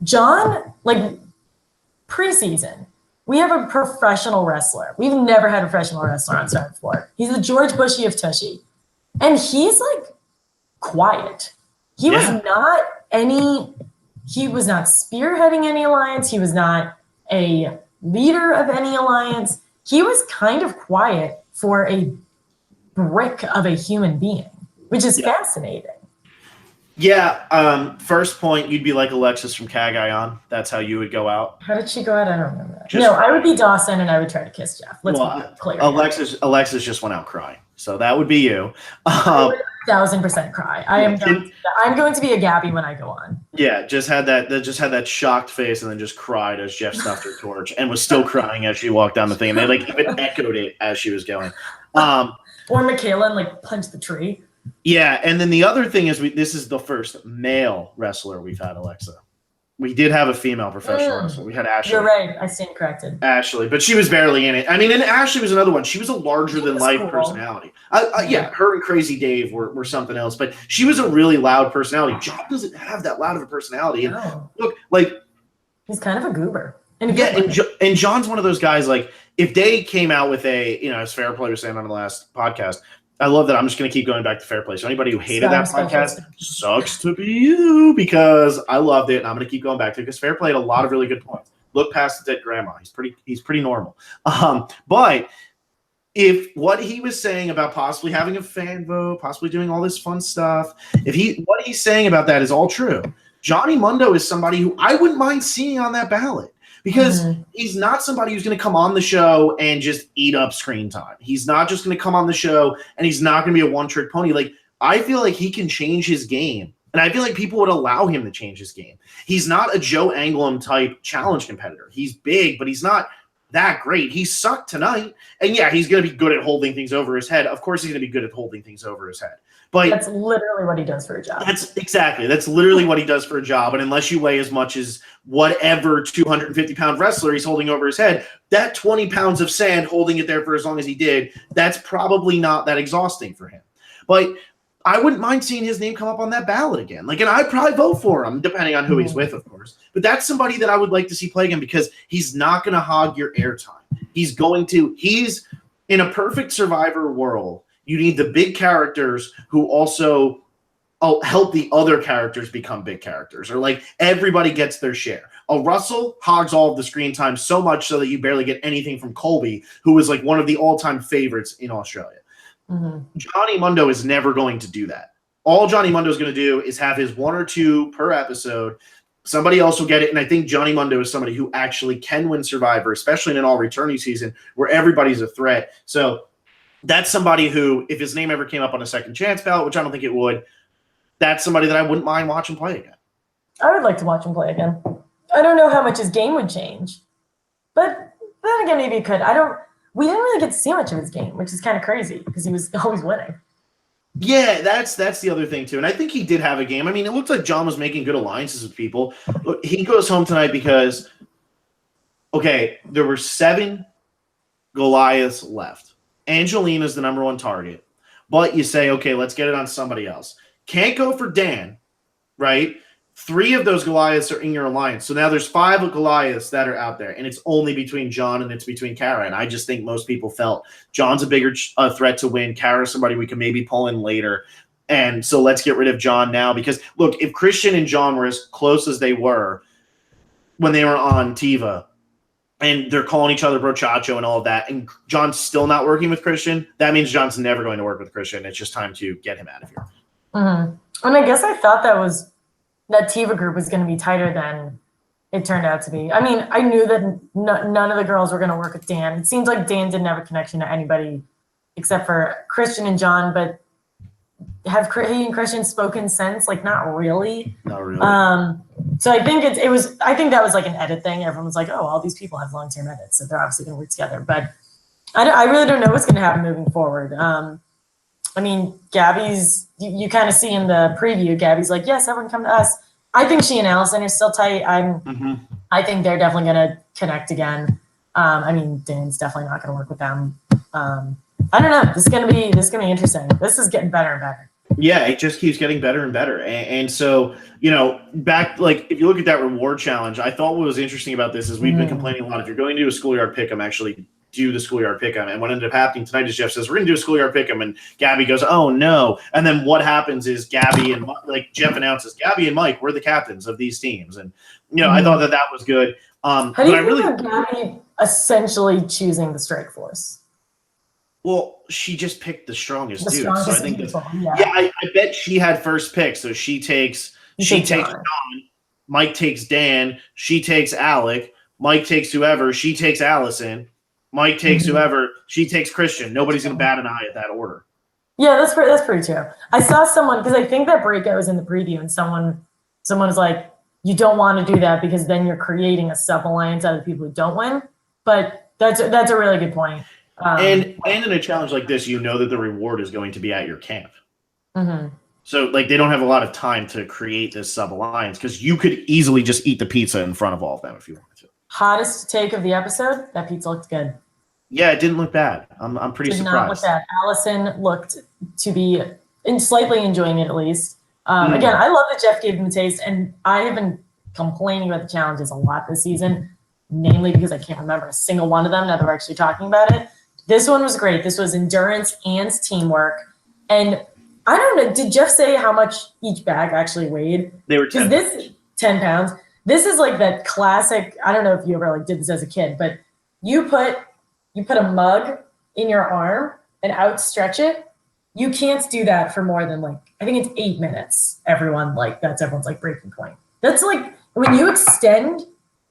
John, like preseason, we have a professional wrestler. We've never had a professional wrestler on Starting Floor. He's the George Bushy of Tushy. And he's like quiet. He was not spearheading any alliance. He was not a leader of any alliance. He was kind of quiet for a brick of a human being, which is fascinating. Yeah. First point, you'd be like Alexis from Cagayan. That's how you would go out. How did she go out? I don't remember that. No, I would be Dawson and I would try to kiss Jeff. Let's be clear. Alexis just went out crying. So that would be you. I would 1,000% cry. I'm going to be a Gabby when I go on. Yeah, just had that shocked face and then just cried as Jeff snuffed her torch and was still crying as she walked down the thing. And they like even echoed it as she was going. Or Michaela and like punch the tree. Yeah, and then the other thing is this is the first male wrestler we've had, Alexa. We did have a female professional wrestler. We had Ashley. You're right. I stand corrected. Ashley, but she was barely in it. I mean, and Ashley was another one. She was a larger-than-life personality. Yeah, her and Crazy Dave were something else, but she was a really loud personality. John doesn't have that loud of a personality. And look, like he's kind of a goober. And John's one of those guys, like, if they came out with as Fair Play was saying on the last podcast, I love that. I'm just going to keep going back to Fair Play. So anybody who hated that podcast, sucks to be you, because I loved it, and I'm going to keep going back to it because Fair Play had a lot of really good points. Look past the dead grandma. He's pretty normal. But if what he was saying about possibly having a fan vote, possibly doing all this fun stuff, what he's saying about that is all true, Johnny Mondo is somebody who I wouldn't mind seeing on that ballot. Because he's not somebody who's going to come on the show and just eat up screen time. He's not just going to come on the show and he's not going to be a one-trick pony. Like, I feel like he can change his game. And I feel like people would allow him to change his game. He's not a Joe Anglem type challenge competitor. He's big, but he's not that great. He sucked tonight. And yeah, he's going to be good at holding things over his head. Of course he's going to be good at holding things over his head. But that's literally what he does for a job. That's literally what he does for a job. And unless you weigh as much as whatever 250-pound wrestler he's holding over his head, that 20 pounds of sand holding it there for as long as he did, that's probably not that exhausting for him. But I wouldn't mind seeing his name come up on that ballot again. Like, and I'd probably vote for him, depending on who he's with, of course. But that's somebody that I would like to see play again because he's not going to hog your airtime. He's in a perfect Survivor world. You need the big characters who also help the other characters become big characters, or like everybody gets their share. A Russell hogs all of the screen time so much so that you barely get anything from Colby, who was like one of the all-time favorites in Australia. Johnny Mondo is never going to do that. All Johnny Mondo is going to do is have his 1 or 2 per episode. Somebody else will get it, and I think Johnny Mondo is somebody who actually can win Survivor, especially in an all-returning season where everybody's a threat. So that's somebody who, if his name ever came up on a second chance ballot, which I don't think it would, that's somebody that I wouldn't mind watching play again. I would like to watch him play again. I don't know how much his game would change, but then again, maybe it could. We didn't really get to see much of his game, which is kind of crazy because he was always winning. Yeah, that's the other thing too. And I think he did have a game. I mean, it looked like John was making good alliances with people. Look, he goes home tonight because, there were 7 Goliaths left. Angelina's the number 1 target. But you say, okay, let's get it on somebody else. Can't go for Dan, right? 3 of those Goliaths are in your alliance. So now there's 5 Goliaths that are out there, and it's only between John and it's between Kara. And I just think most people felt John's a bigger threat to win. Kara's somebody we can maybe pull in later. And so let's get rid of John now. Because, look, if Christian and John were as close as they were when they were on TIVA, and they're calling each other brochacho and all of that, and John's still not working with Christian, that means John's never going to work with Christian. It's just time to get him out of here. And I guess I thought that TIVA group was going to be tighter than it turned out to be. I mean, I knew that none of the girls were going to work with Dan. It seems like Dan didn't have a connection to anybody except for Christian and John, but have he and Christian spoken since? Like, not really. Not really. So I think I think that was like an edit thing. Everyone was like, oh, all these people have long-term edits, so they're obviously going to work together. But I really don't know what's going to happen moving forward. I mean, Gabby's, you kind of see in the preview, Gabby's like, yes, everyone come to us. I think she and Allison are still tight. I think they're definitely going to connect again. I mean, Dan's definitely not going to work with them. I don't know. This is going to be interesting. This is getting better and better. Yeah, it just keeps getting better and better. And so, back, like, if you look at that reward challenge, I thought what was interesting about this is we've been complaining a lot. If you're going to do a schoolyard pick'em, actually do the schoolyard pick'em. And what ended up happening tonight is Jeff says, we're going to do a schoolyard pick'em. And Gabby goes, oh, no. And then what happens is Gabby and, like, Jeff announces, Gabby and Mike, we're the captains of these teams. And, I thought that was good. How do you think of Gabby essentially choosing the strike force? Well, she just picked the strongest dude. So I think I bet she had first pick. So she takes John, Mike takes Dan, she takes Alec, Mike takes whoever, she takes Allison, Mike takes whoever, she takes Christian. Nobody's gonna bat an eye at that order. Yeah, that's pretty true. I saw someone, because I think that breakout was in the preview, and someone was like, you don't want to do that because then you're creating a sub alliance out of the people who don't win. But that's a really good point. And in a challenge like this, that the reward is going to be at your camp. So, like, they don't have a lot of time to create this sub-alliance because you could easily just eat the pizza in front of all of them if you wanted to. Hottest take of the episode, that pizza looked good. Yeah, it didn't look bad. I'm pretty surprised. Did not look bad. Allison looked to be slightly enjoying it, at least. Again, I love that Jeff gave him a taste, and I have been complaining about the challenges a lot this season, namely because I can't remember a single one of them now that we're actually talking about it. This one was great. This was endurance and teamwork. And I don't know, did Jeff say how much each bag actually weighed? They were 10 pounds. 10 pounds. This is like that classic, I don't know if you ever did this as a kid, but you put a mug in your arm and outstretch it. You can't do that for more than I think it's 8 minutes. That's everyone's breaking point. That's when you extend,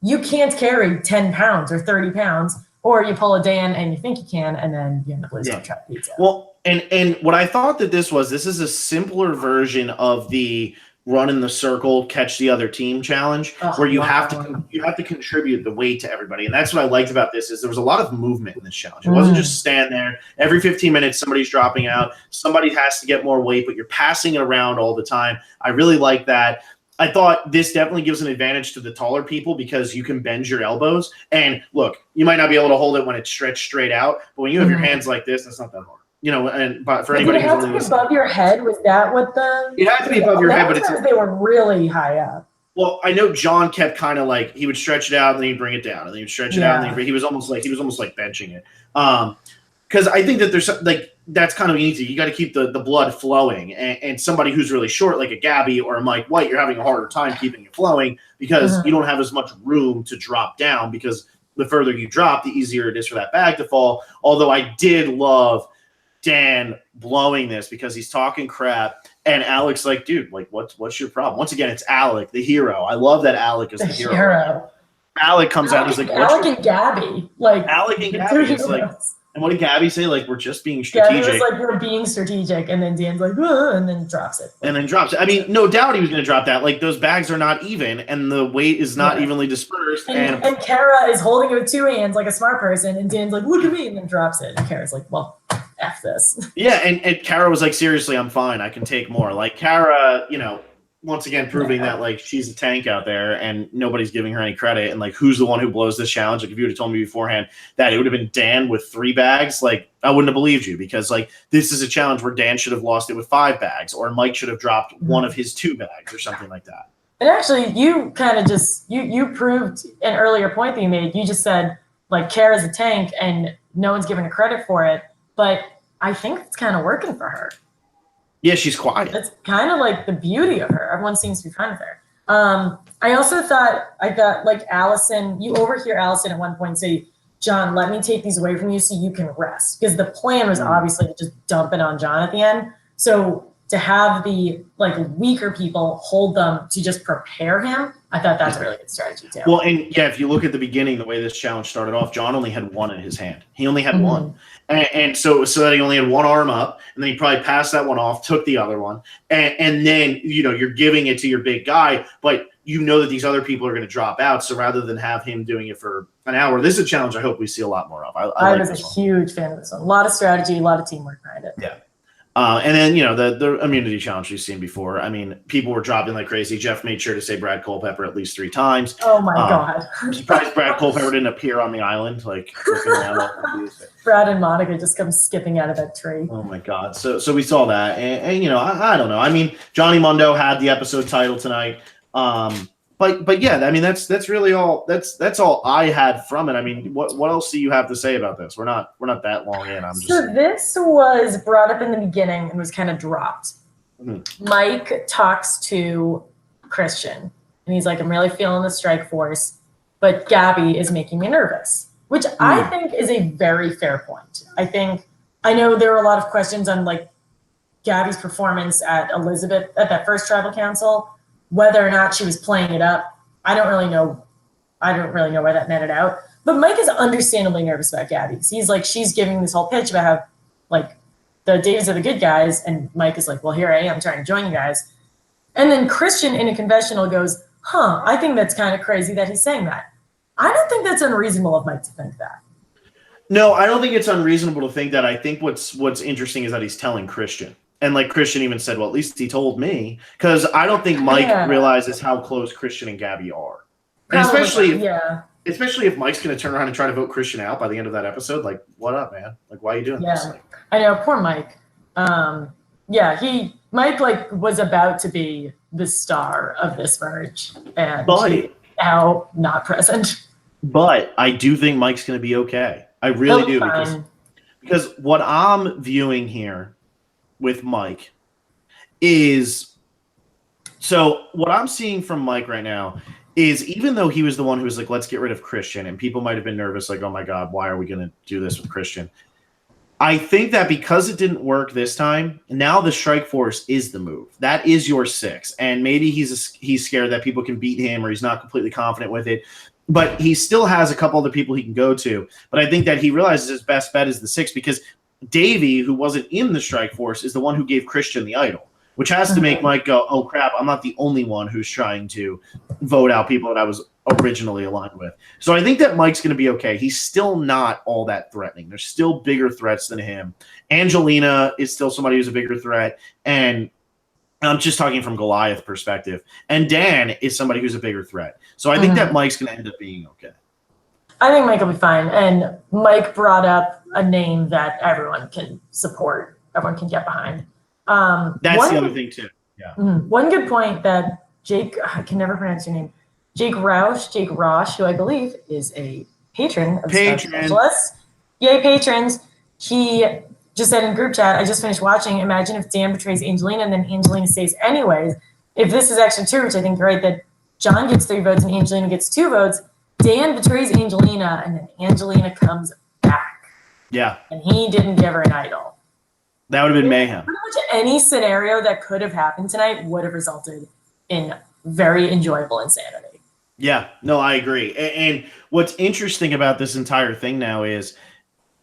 you can't carry 10 pounds or 30 pounds. Or you pull a Dan and you think you can, and then you end up losing trap pizza. Well, and what I thought that this is a simpler version of the run in the circle, catch the other team challenge, where you have to contribute the weight to everybody. And that's what I liked about this is there was a lot of movement in this challenge. It wasn't just stand there. Every 15 minutes, somebody's dropping out. Somebody has to get more weight, but you're passing it around all the time. I really like that. I thought this definitely gives an advantage to the taller people because you can bend your elbows. And look, you might not be able to hold it when it's stretched straight out, but when you have your hands like this, it's not that hard. But for anybody who's only listening, above your head, was that what it had to be above your head, but they were really high up. Well, I know John kept kind of he would stretch it out and then he'd bring it down, and then he'd stretch it out, and then he was almost like benching it. Because I think that there's that's kind of easy. You got to keep the blood flowing, and somebody who's really short, like a Gabby or a Mike White, you're having a harder time keeping it flowing because you don't have as much room to drop down. Because the further you drop, the easier it is for that bag to fall. Although I did love Dan blowing this because he's talking crap, and Alec's like, dude, what's your problem? Once again, it's Alec, the hero. I love that Alec is the hero. Alec comes out and he's like, Alec and Gabby, Alec and Gabby is and what did Gabby say? We're just being strategic. Gabby was we're being strategic, and then Dan's and then drops it. And then drops it. I mean, no doubt he was going to drop that. Those bags are not even, and the weight is not evenly dispersed. And Kara is holding it with two hands like a smart person, and Dan's look at me, and then drops it. And Kara's well, F this. Yeah, and Kara was seriously, I'm fine. I can take more. Kara, once again proving that she's a tank out there and nobody's giving her any credit, and who's the one who blows this challenge. If you would have told me beforehand that it would have been Dan with 3 bags, I wouldn't have believed you, because this is a challenge where Dan should have lost it with 5 bags, or Mike should have dropped one of his 2 bags or something like that. And actually, you kind of just you proved an earlier point that you made. You just said Kara's a tank and no one's giving her credit for it, but I think it's kind of working for her. Yeah, she's quiet. That's kind of the beauty of her. Everyone seems to be fine with her. I also thought Allison, you overhear Allison at one point say, John, let me take these away from you so you can rest. Because the plan was obviously to just dump it on John at the end. So to have the weaker people hold them to just prepare him, I thought that's a really good strategy too. Well, and yeah, if you look at the beginning, the way this challenge started off, John only had 1 in his hand. He only had 1. And so that he only had 1 arm up, and then he probably passed that one off, took the other one, and then you're giving it to your big guy, but that these other people are going to drop out. So rather than have him doing it for an hour, this is a challenge I hope we see a lot more of. I was a huge fan of this one. A lot of strategy, a lot of teamwork behind it. Yeah. And then, the immunity challenge we've seen before. I mean, people were dropping like crazy. Jeff made sure to say Brad Culpepper at least 3 times. Oh my God. I'm surprised Brad Culpepper didn't appear on the island, like looking around. Brad and Monica just come skipping out of that tree. Oh my God. So we saw that. And I don't know. I mean, Johnny Mondo had the episode title tonight. But yeah, I mean, that's really all. That's all I had from it. I mean, what else do you have to say about this? We're not that long in. This was brought up in the beginning and was kind of dropped. Mm-hmm. Mike talks to Christian and he's like, "I'm really feeling the strike force, but Gabby is making me nervous," which I think is a very fair point. I know there were a lot of questions on like Gabby's performance at that first tribal council. Whether or not she was playing it up, I don't really know. I don't really know where that netted out. But Mike is understandably nervous about Gabby. He's like, she's giving this whole pitch about how, like, the Davies are the good guys, and Mike is like, well, here I am trying to join you guys. And then Christian in a confessional goes, I think that's kind of crazy that he's saying that. I don't think that's unreasonable of Mike to think that. No, I don't think it's unreasonable to think that. I think what's interesting is that he's telling Christian. And like Christian even said, well, at least he told me, because I don't think Mike realizes how close Christian and Gabby are. And especially if Mike's going to turn around and try to vote Christian out by the end of that episode, like, what up, man? Like, why are you doing this? Like, I know, poor Mike. Mike like was about to be the star of this merge, and now not present. But I do think Mike's going to be okay. I really do, because what I'm viewing here with Mike is, so what I'm seeing from Mike right now is, even though he was the one who was like, let's get rid of Christian, and people might have been nervous, like, oh my God, why are we going to do this with Christian? I think that because it didn't work this time, now the strike force is the move. That is your 6. And maybe he's scared that people can beat him, or he's not completely confident with it. But he still has a couple other people he can go to. But I think that he realizes his best bet is the 6, because Davey, who wasn't in the strike force, is the one who gave Christian the idol, which has to make Mike go, oh crap, I'm not the only one who's trying to vote out people that I was originally aligned with. So I think that Mike's going to be okay. He's still not all that threatening. There's still bigger threats than him. Angelina is still somebody who's a bigger threat. And I'm just talking from Goliath perspective. And Dan is somebody who's a bigger threat. So I think that Mike's going to end up being okay. I think Mike will be fine. And Mike brought up a name that everyone can support, everyone can get behind. That's the other thing too. Yeah. One good point that I can never pronounce your name, Jake Rausch, who I believe is a patron of Specialists. Yay, patrons. He just said in group chat, I just finished watching. Imagine if Dan betrays Angelina and then Angelina stays anyways. If this is actually true, which I think is right, that John gets 3 votes and Angelina gets 2 votes, Dan betrays Angelina and then Angelina comes back. Yeah. And he didn't give her an idol. That would have been mayhem. Pretty much any scenario that could have happened tonight would have resulted in very enjoyable insanity. Yeah, no, I agree. And what's interesting about this entire thing now is,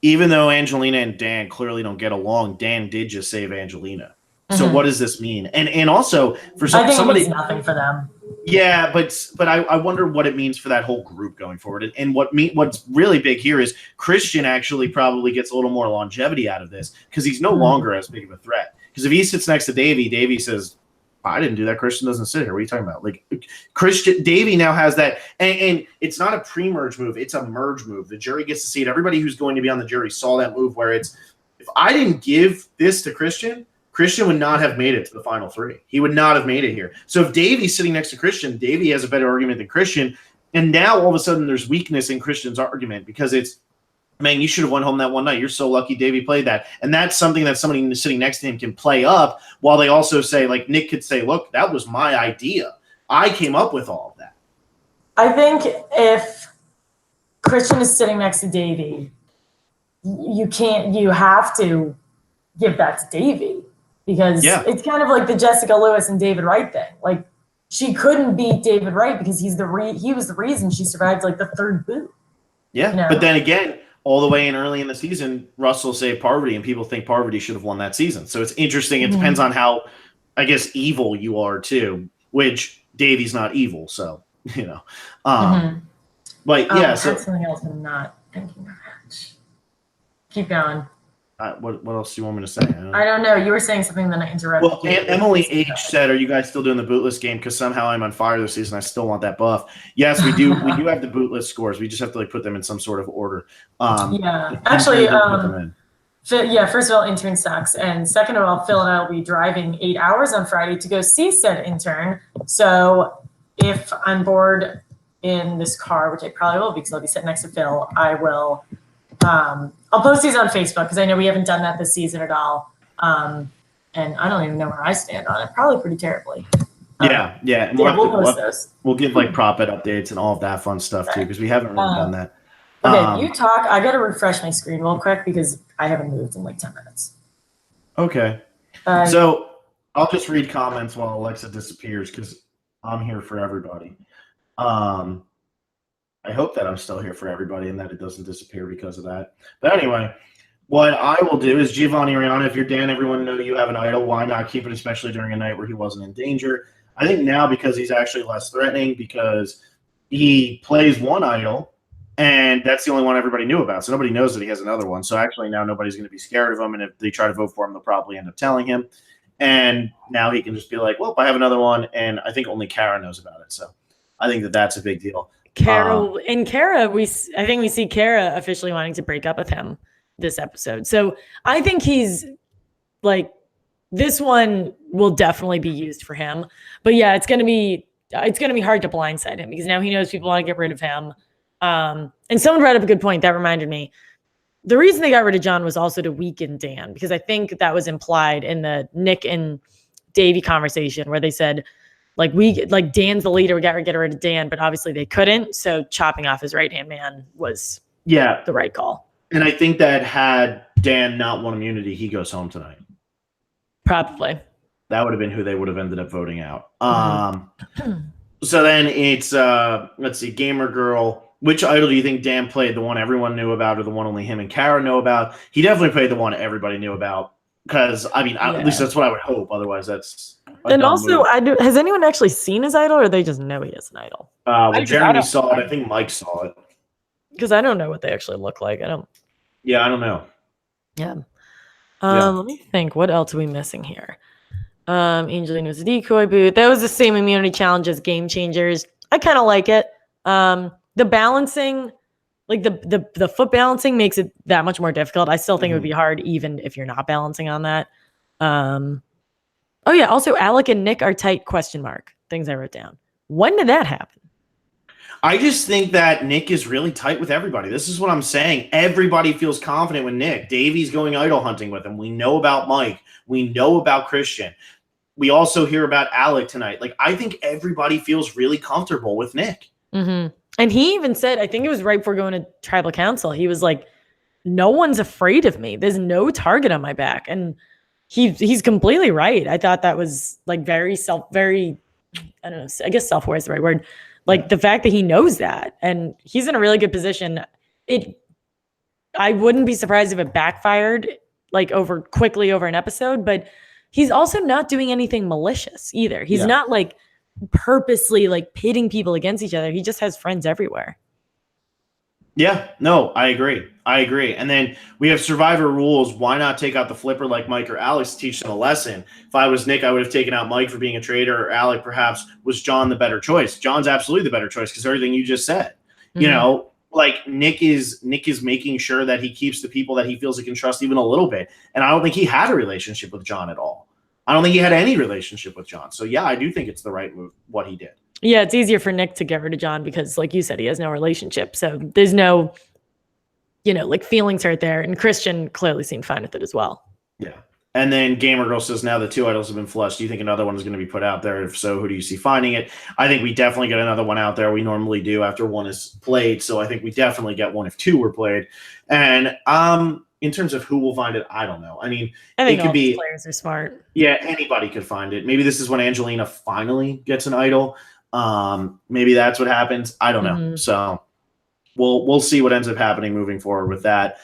even though Angelina and Dan clearly don't get along, Dan did just save Angelina. So what does this mean? And also for somebody, it means nothing for them. Yeah, but I wonder what it means for that whole group going forward. And what's really big here is Christian actually probably gets a little more longevity out of this, because he's no longer as big of a threat. Because if he sits next to Davey says, I didn't do that. Christian doesn't sit here. What are you talking about? Like, Davey now has that, and it's not a pre-merge move. It's a merge move. The jury gets to see it. Everybody who's going to be on the jury saw that move where it's, if I didn't give this to Christian would not have made it to the final 3. He would not have made it here. So if Davey's sitting next to Christian, Davey has a better argument than Christian. And now all of a sudden there's weakness in Christian's argument, because it's, man, you should have went home that one night. You're so lucky Davey played that. And that's something that somebody sitting next to him can play up, while they also say, like Nick could say, look, that was my idea. I came up with all of that. I think if Christian is sitting next to Davey, you have to give that to Davey, because it's kind of like the Jessica Lewis and David Wright thing. Like, she couldn't beat David Wright because he was the reason she survived like the 3rd boot. Yeah, you know? But then again, all the way in early in the season, Russell saved Parvati, and people think Parvati should have won that season. So it's interesting. It depends on how, I guess, evil you are too, which Davey's not evil. So, you know. But yeah. So that's something else I'm not thinking of. Keep going. What else do you want me to say? I don't know. You were saying something, then I interrupted. Well, Emily H said, "Are you guys still doing the bootless game? Because somehow I'm on fire this season. I still want that buff." Yes, we do. We do have the bootless scores. We just have to like put them in some sort of order. Yeah, actually, first of all, intern sucks, and second of all, Phil and I will be driving 8 hours on Friday to go see said intern. So if I'm bored in this car, which I probably will because I'll be sitting next to Phil, I will. I'll post these on Facebook because I know we haven't done that this season at all. And I don't even know where I stand on it. Probably pretty terribly. Yeah. And we'll post those. We'll give like prop bet updates and all of that fun stuff too, because we haven't really done that. Okay, you talk. I got to refresh my screen real quick because I haven't moved in like 10 minutes. Okay. So I'll just read comments while Alexa disappears because I'm here for everybody. I hope that I'm still here for everybody and that it doesn't disappear because of that. But anyway, what I will do is Giovanni Rihanna, if you're Dan, everyone know you have an idol. Why not keep it, especially during a night where he wasn't in danger? I think now because he's actually less threatening because he plays one idol, and that's the only one everybody knew about. So nobody knows that he has another one. So actually now nobody's going to be scared of him, and if they try to vote for him, they'll probably end up telling him. And now he can just be like, well, I have another one, and I think only Kara knows about it. So I think that that's a big deal. Kara, I think we see Kara officially wanting to break up with him this episode. So I think he's like, this one will definitely be used for him. But yeah, it's gonna be hard to blindside him because now he knows people want to get rid of him. And someone brought up a good point that reminded me. The reason they got rid of John was also to weaken Dan, because I think that was implied in the Nick and Davey conversation where they said, like Dan's the leader, we got to get rid of Dan, but obviously they couldn't. So chopping off his right-hand man was the right call. And I think that had Dan not won immunity, he goes home tonight. Probably. That would have been who they would have ended up voting out. So then it's, let's see, Gamer Girl. Which idol do you think Dan played? The one everyone knew about or the one only him and Kara know about? He definitely played the one everybody knew about because, I mean, at least that's what I would hope. Otherwise, that's and also, has anyone actually seen his idol or they just know he has an idol? Well, Jeremy saw it. I think Mike saw it. Because I don't know what they actually look like. I don't know. Yeah. Let me think. What else are we missing here? Angelina was a decoy boot. That was the same immunity challenge as Game Changers. I kind of like it. The balancing, like the foot balancing makes it that much more difficult. I still think it would be hard even if you're not balancing on that. Oh yeah. Also, Alec and Nick are tight ? Things I wrote down. When did that happen? I just think that Nick is really tight with everybody. This is what I'm saying. Everybody feels confident with Nick. Davey's going idol hunting with him. We know about Mike. We know about Christian. We also hear about Alec tonight. Like, I think everybody feels really comfortable with Nick. Mm-hmm. And he even said, I think it was right before going to tribal council, he was like, no one's afraid of me. There's no target on my back. And he's completely right. I thought that was like very, I don't know, I guess self-aware is the right word. Like the fact that he knows that and he's in a really good position. I wouldn't be surprised if it backfired like quickly over an episode, but he's also not doing anything malicious either. He's not like purposely like pitting people against each other. He just has friends everywhere. Yeah, no, I agree. And then we have survivor rules. Why not take out the flipper like Mike or Alex to teach them a lesson? If I was Nick, I would have taken out Mike for being a traitor, or Alec perhaps was John the better choice. John's absolutely the better choice because everything you just said. Mm-hmm. You know, like Nick is making sure that he keeps the people that he feels he can trust even a little bit. And I don't think he had a relationship with John at all. I don't think he had any relationship with John. So yeah, I do think it's the right move, what he did. Yeah, it's easier for Nick to get rid of John because, like you said, he has no relationship. So there's no, like feelings hurt there. And Christian clearly seemed fine with it as well. Yeah. And then Gamer Girl says, now the two idols have been flushed. Do you think another one is going to be put out there? If so, who do you see finding it? I think we definitely get another one out there. We normally do after one is played. So I think we definitely get one if two were played. And in terms of who will find it, I don't know. I mean, I think it could be players are smart. Yeah, anybody could find it. Maybe this is when Angelina finally gets an idol. Maybe that's what happens. I don't know. Mm-hmm. So we'll see what ends up happening moving forward with that.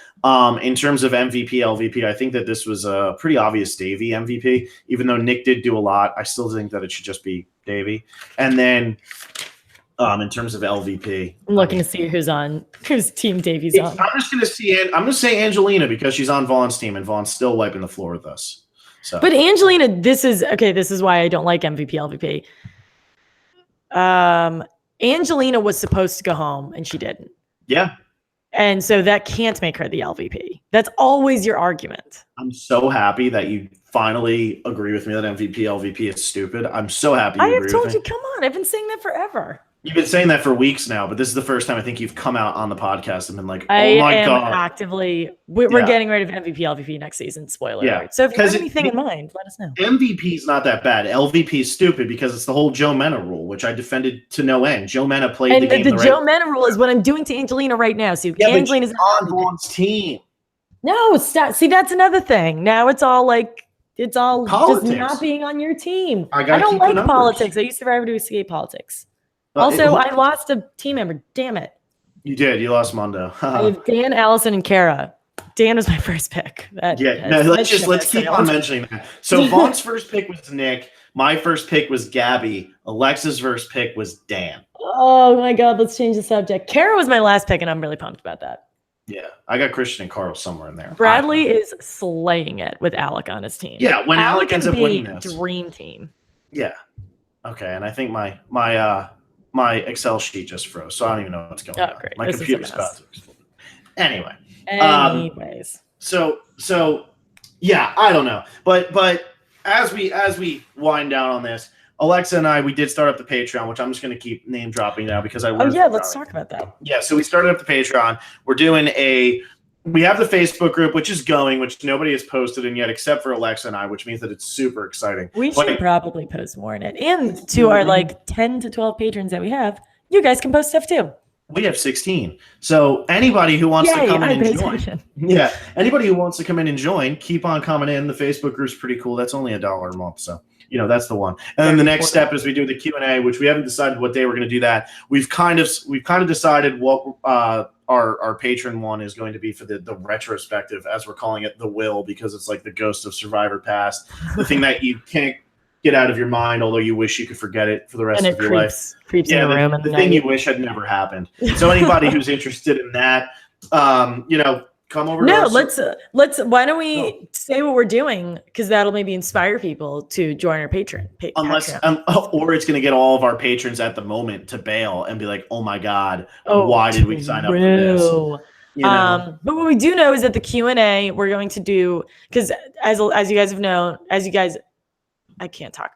In terms of MVP, LVP, I think that this was a pretty obvious Davey MVP. Even though Nick did do a lot, I still think that it should just be Davey. And then in terms of LVP. I'm looking to see whose team Davey's on. I'm just gonna say Angelina because she's on Vaughn's team and Vaughn's still wiping the floor with us. So, but Angelina, this is why I don't like MVP LVP. Angelina was supposed to go home and she didn't. Yeah. And so that can't make her the LVP. That's always your argument. I'm so happy that you finally agree with me that LVP is stupid. I'm so happy I have told you, come on. I've been saying that forever. You've been saying that for weeks now, but this is the first time I think you've come out on the podcast and been like, oh my God. Actively, we're getting rid of MVP, LVP next season. Spoiler alert. So if you have anything in mind, let us know. MVP is not that bad. LVP is stupid because it's the whole Joe Mena rule, which I defended to no end. Joe Mena played the game. The Joe Mena rule is what I'm doing to Angelina right now. So Angelina's on Vaughn's team. No, stop. See, that's another thing. Now it's all politics. Just not being on your team. I don't like politics. I used to forever to escape politics. Also, I lost a team member. Damn it. You did. You lost Mondo. I have Dan, Allison, and Kara. Dan was my first pick. Let's keep on mentioning that. So Vaughn's first pick was Nick. My first pick was Gabby. Alexa's first pick was Dan. Oh my God, let's change the subject. Kara was my last pick, and I'm really pumped about that. Yeah, I got Christian and Carl somewhere in there. Bradley is slaying it with Alec on his team. Yeah, when Alec ends up winning this. Dream team. Yeah. Okay, and I think my Excel sheet just froze, so I don't even know what's going on. Great. My computer's about to explode. Anyway. Anyways. So yeah, I don't know. But as we wind down on this, Alexa and I, we did start up the Patreon, which I'm just going to keep name dropping now because let's talk about that. Yeah, so we started up the Patreon. We're doing we have the Facebook group, which is going, which nobody has posted in yet except for Alexa and I, which means that it's super exciting. We should probably post more in it. And to our 10 to 12 patrons that we have, you guys can post stuff too. We have 16. So anybody who wants to come in and join. Yeah. Anybody who wants to come in and join, keep on coming in. The Facebook group's pretty cool. That's only $1 a month. So, that's the one. And then the next step is we do the Q&A, which we haven't decided what day we're going to do that. We've kind of decided what our patron one is going to be for the retrospective, as we're calling it, the will, because it's like the ghost of Survivor Past, the thing that you can't get out of your mind, although you wish you could forget it for the rest of your life. Creeps in the room. The thing you wish had never happened. So anybody who's interested in that, come over. No, let's. Why don't we say what we're doing? Because that'll maybe inspire people to join our Patreon. Or it's going to get all of our patrons at the moment to bail and be like, "Oh my God, why did we sign up for this?" But what we do know is that the Q&A we're going to do, because as you guys have known, I can't talk.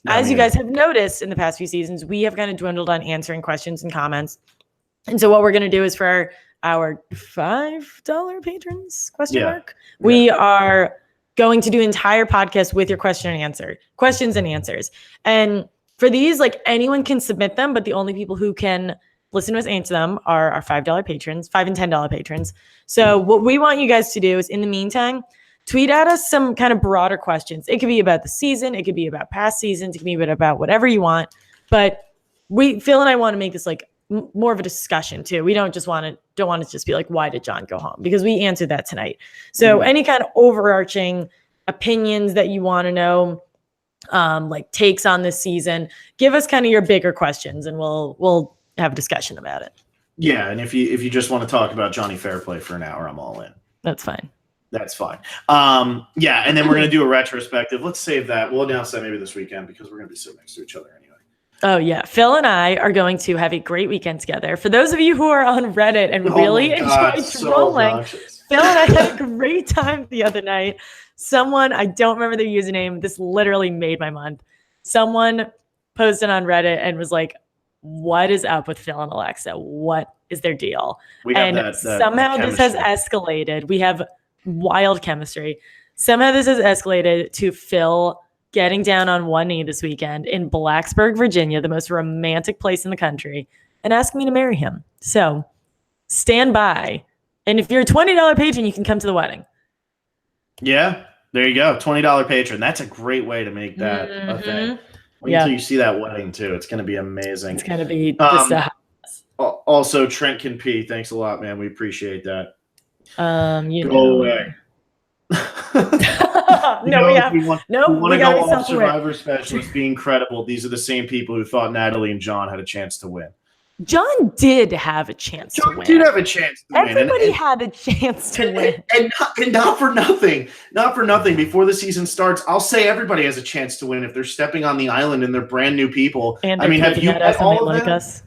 You guys have noticed in the past few seasons, we have kind of dwindled on answering questions and comments. And so what we're going to do is for our $5 patrons, we are going to do entire podcast with your questions and answers. And for these, anyone can submit them, but the only people who can listen to us answer them are our $5 patrons, $5 and $10 patrons. So what we want you guys to do is, in the meantime, tweet at us some kind of broader questions. It could be about the season. It could be about past seasons. It could be about whatever you want. But Phil and I want to make this more of a discussion too. We don't want it to just be why did John go home? Because we answered that tonight. So any kind of overarching opinions that you want to know, takes on this season, give us kind of your bigger questions and we'll have a discussion about it. Yeah. And if you just want to talk about Johnny Fairplay for an hour, I'm all in. That's fine. That's fine. And then we're going to do a retrospective. Let's save that. We'll announce that maybe this weekend because we're going to be sitting next to each other anyway. Oh, yeah. Phil and I are going to have a great weekend together. For those of you who are on Reddit and really enjoy trolling, Phil and I had a great time the other night. Someone, I don't remember their username. This literally made my month. Someone posted on Reddit and was like, what is up with Phil and Alexa? What is their deal? Somehow this has escalated. We have wild chemistry. Somehow this has escalated to Phil getting down on one knee this weekend in Blacksburg, Virginia, the most romantic place in the country, and asking me to marry him. So stand by. And if you're a $20 patron, you can come to the wedding. Yeah, there you go. $20 patron. That's a great way to make that a thing. Wait until you see that wedding too. It's going to be amazing. It's going to be just a house. Also, Trent can pee. Thanks a lot, man. We appreciate that. Go away. No, we have. We want Nope, to we go gotta be off self-aware. Survivor Specialist being credible. These are the same people who thought Natalie and John had a chance to win. John did have a chance to John win. did have a chance to win. Everybody had a chance to win. And not for nothing. Not for nothing. Before the season starts, I'll say everybody has a chance to win if they're stepping on the island and they're brand new people. And I mean, have you at met us and all they of like them? us.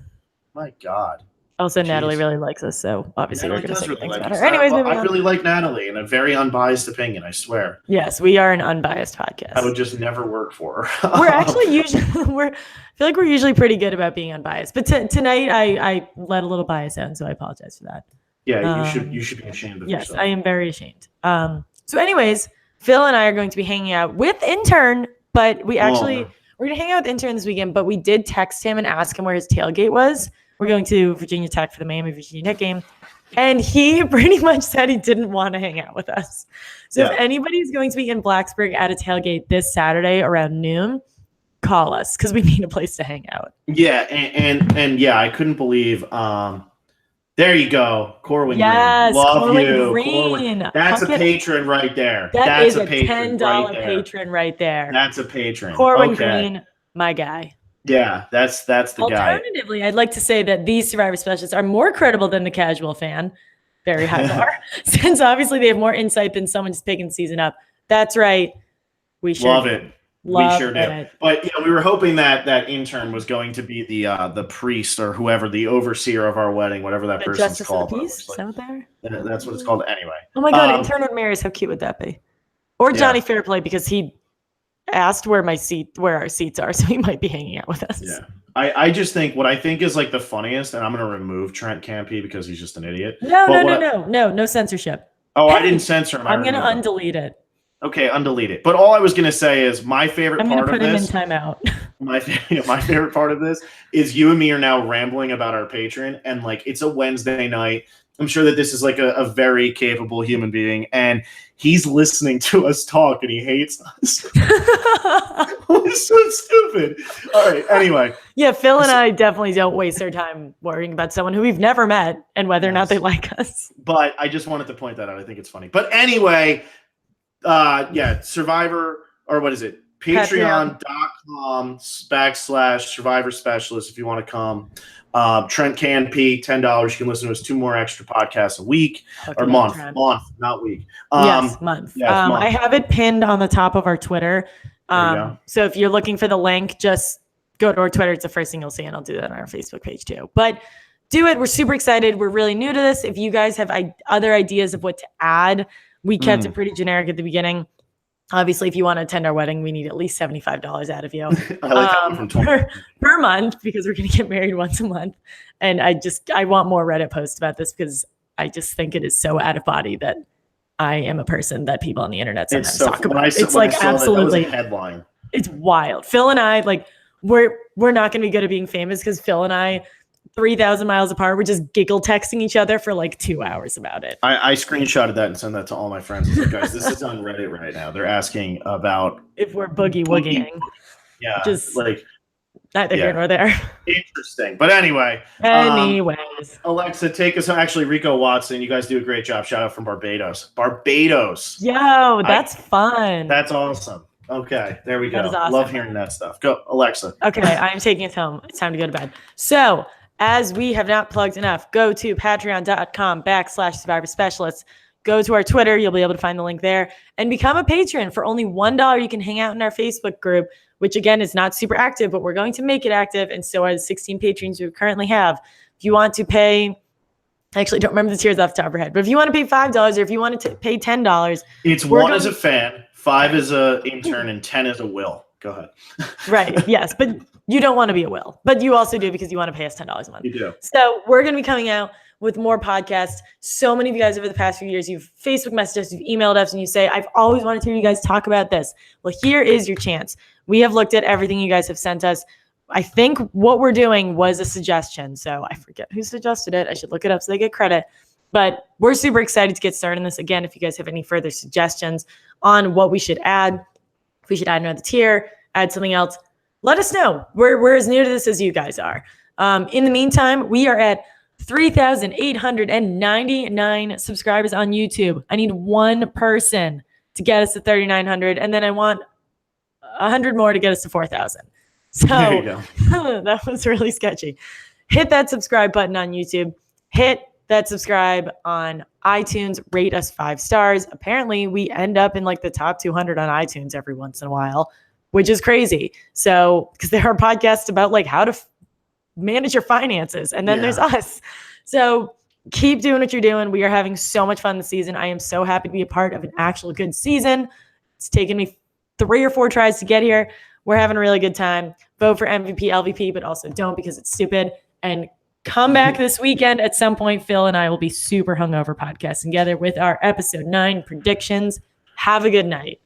My God. Also, Jeez. Natalie really likes us, so obviously Natalie we're going to does say really things like about us. her. Anyways, I really like Natalie in a very unbiased opinion, I swear. Yes, we are an unbiased podcast. I would just never work for her. We're actually usually I feel like we're usually pretty good about being unbiased. But tonight I let a little bias out, so I apologize for that. Yeah, you should be ashamed of yes, yourself. I am very ashamed. So anyways, Phil and I are going to be hanging out with Intern, but we're going to hang out with Intern this weekend, but we did text him and ask him where his tailgate was. We're going to Virginia Tech for the Miami Virginia Tech game. And he pretty much said he didn't want to hang out with us. So if anybody's going to be in Blacksburg at a tailgate this Saturday around noon, call us because we need a place to hang out. Yeah, and yeah, I couldn't believe there you go. Corwin yes, Green. Love Corwin you. Green. That's a patron right there. That's a patron $10 patron right there. That's a patron. Corwin Green, my guy. Yeah, that's the guy. Alternatively, I'd like to say that these Survivor specialists are more credible than the casual fan. Very high bar. Since obviously they have more insight than someone just picking the season up. That's right. We sure love it. We sure do. But we were hoping that Intern was going to be the priest or whoever, the overseer of our wedding, whatever that person's Justice called. Of the Peace? Is that what they're? That's what it's called anyway. Oh my God, Intern would marry us. How cute would that be? Or Johnny Fairplay, because he asked where our seats are, so he might be hanging out with us. Yeah. I just think what I think is like the funniest, and I'm going to remove Trent Campy because he's just an idiot. No censorship. Oh, I didn't censor him. I'm going to undelete it. Okay, undelete it. But all I was going to say is my favorite part of this. I'm going to put him in timeout. My favorite part of this is you and me are now rambling about our patron, and like it's a Wednesday night. I'm sure that this is like a very capable human being, and he's listening to us talk, and he hates us. It's so stupid. All right, anyway. Yeah, Phil and I definitely don't waste our time worrying about someone who we've never met and whether or not they like us. But I just wanted to point that out. I think it's funny. But anyway, Survivor, or what is it? Patreon.com/Survivor Specialist if you want to come. Trent can pee $10. You can listen to us 2 more extra podcasts a week or month, not week. Yes, month. Month. I have it pinned on the top of our Twitter. So if you're looking for the link, just go to our Twitter. It's the first thing you'll see, and I'll do that on our Facebook page too. But do it. We're super excited. We're really new to this. If you guys have other ideas of what to add, we kept it pretty generic at the beginning. Obviously, if you want to attend our wedding, we need at least $75 out of you per month, because we're going to get married once a month. And I want more Reddit posts about this because I just think it is so out of body that I am a person that people on the internet sometimes talk about. It's like absolutely headline. It's wild. Phil and I, like, we're not going to be good at being famous because Phil and I, 3,000 miles apart, we're just giggle texting each other for like 2 hours about it. I screenshotted that and sent that to all my friends. I was like, guys, this is on Reddit right now. They're asking about if we're boogie woogieing. Yeah, just like neither here nor there. Interesting, but anyway. Anyways, Alexa, take us. Actually, Rico Watson, you guys do a great job. Shout out from Barbados. Yo, that's fun. That's awesome. Okay, there we go. That is awesome. Love hearing that stuff. Go, Alexa. Okay, I'm taking us home. It's time to go to bed. So, as we have not plugged enough, go to patreon.com/Survivor Specialists. Go to our Twitter. You'll be able to find the link there and become a patron. For only $1, you can hang out in our Facebook group, which again is not super active, but we're going to make it active. And so are the 16 patrons we currently have. If you want to pay, I actually don't remember the tiers off the top of our head, but if you want to pay $5 or if you want to pay $10, it's 1 as a fan, 5 as a intern, and 10 as a will. Go ahead. Right. Yes. But you don't want to be a will, but you also do because you want to pay us $10 a month. You do. So we're going to be coming out with more podcasts. So many of you guys over the past few years, you've Facebook messaged us, you've emailed us, and you say, I've always wanted to hear you guys talk about this. Well, here is your chance. We have looked at everything you guys have sent us. I think what we're doing was a suggestion. So I forget who suggested it. I should look it up so they get credit. But we're super excited to get started on this. Again, if you guys have any further suggestions on what we should add, if we should add another tier, add something else, let us know. We're as new to this as you guys are. In the meantime, we are at 3,899 subscribers on YouTube. I need one person to get us to 3,900. And then I want 100 more to get us to 4,000. So There you go. that was really sketchy. Hit that subscribe button on YouTube. Hit that subscribe on iTunes. Rate us 5 stars. Apparently, we end up in like the top 200 on iTunes every once in a while, which is crazy. So, because there are podcasts about like how to manage your finances, and then there's us. So keep doing what you're doing. We are having so much fun this season. I am so happy to be a part of an actual good season. It's taken me 3 or 4 tries to get here. We're having a really good time. Vote for MVP, LVP, but also don't because it's stupid. And come back this weekend at some point. Phil and I will be super hungover podcasting together with our episode 9 predictions. Have a good night.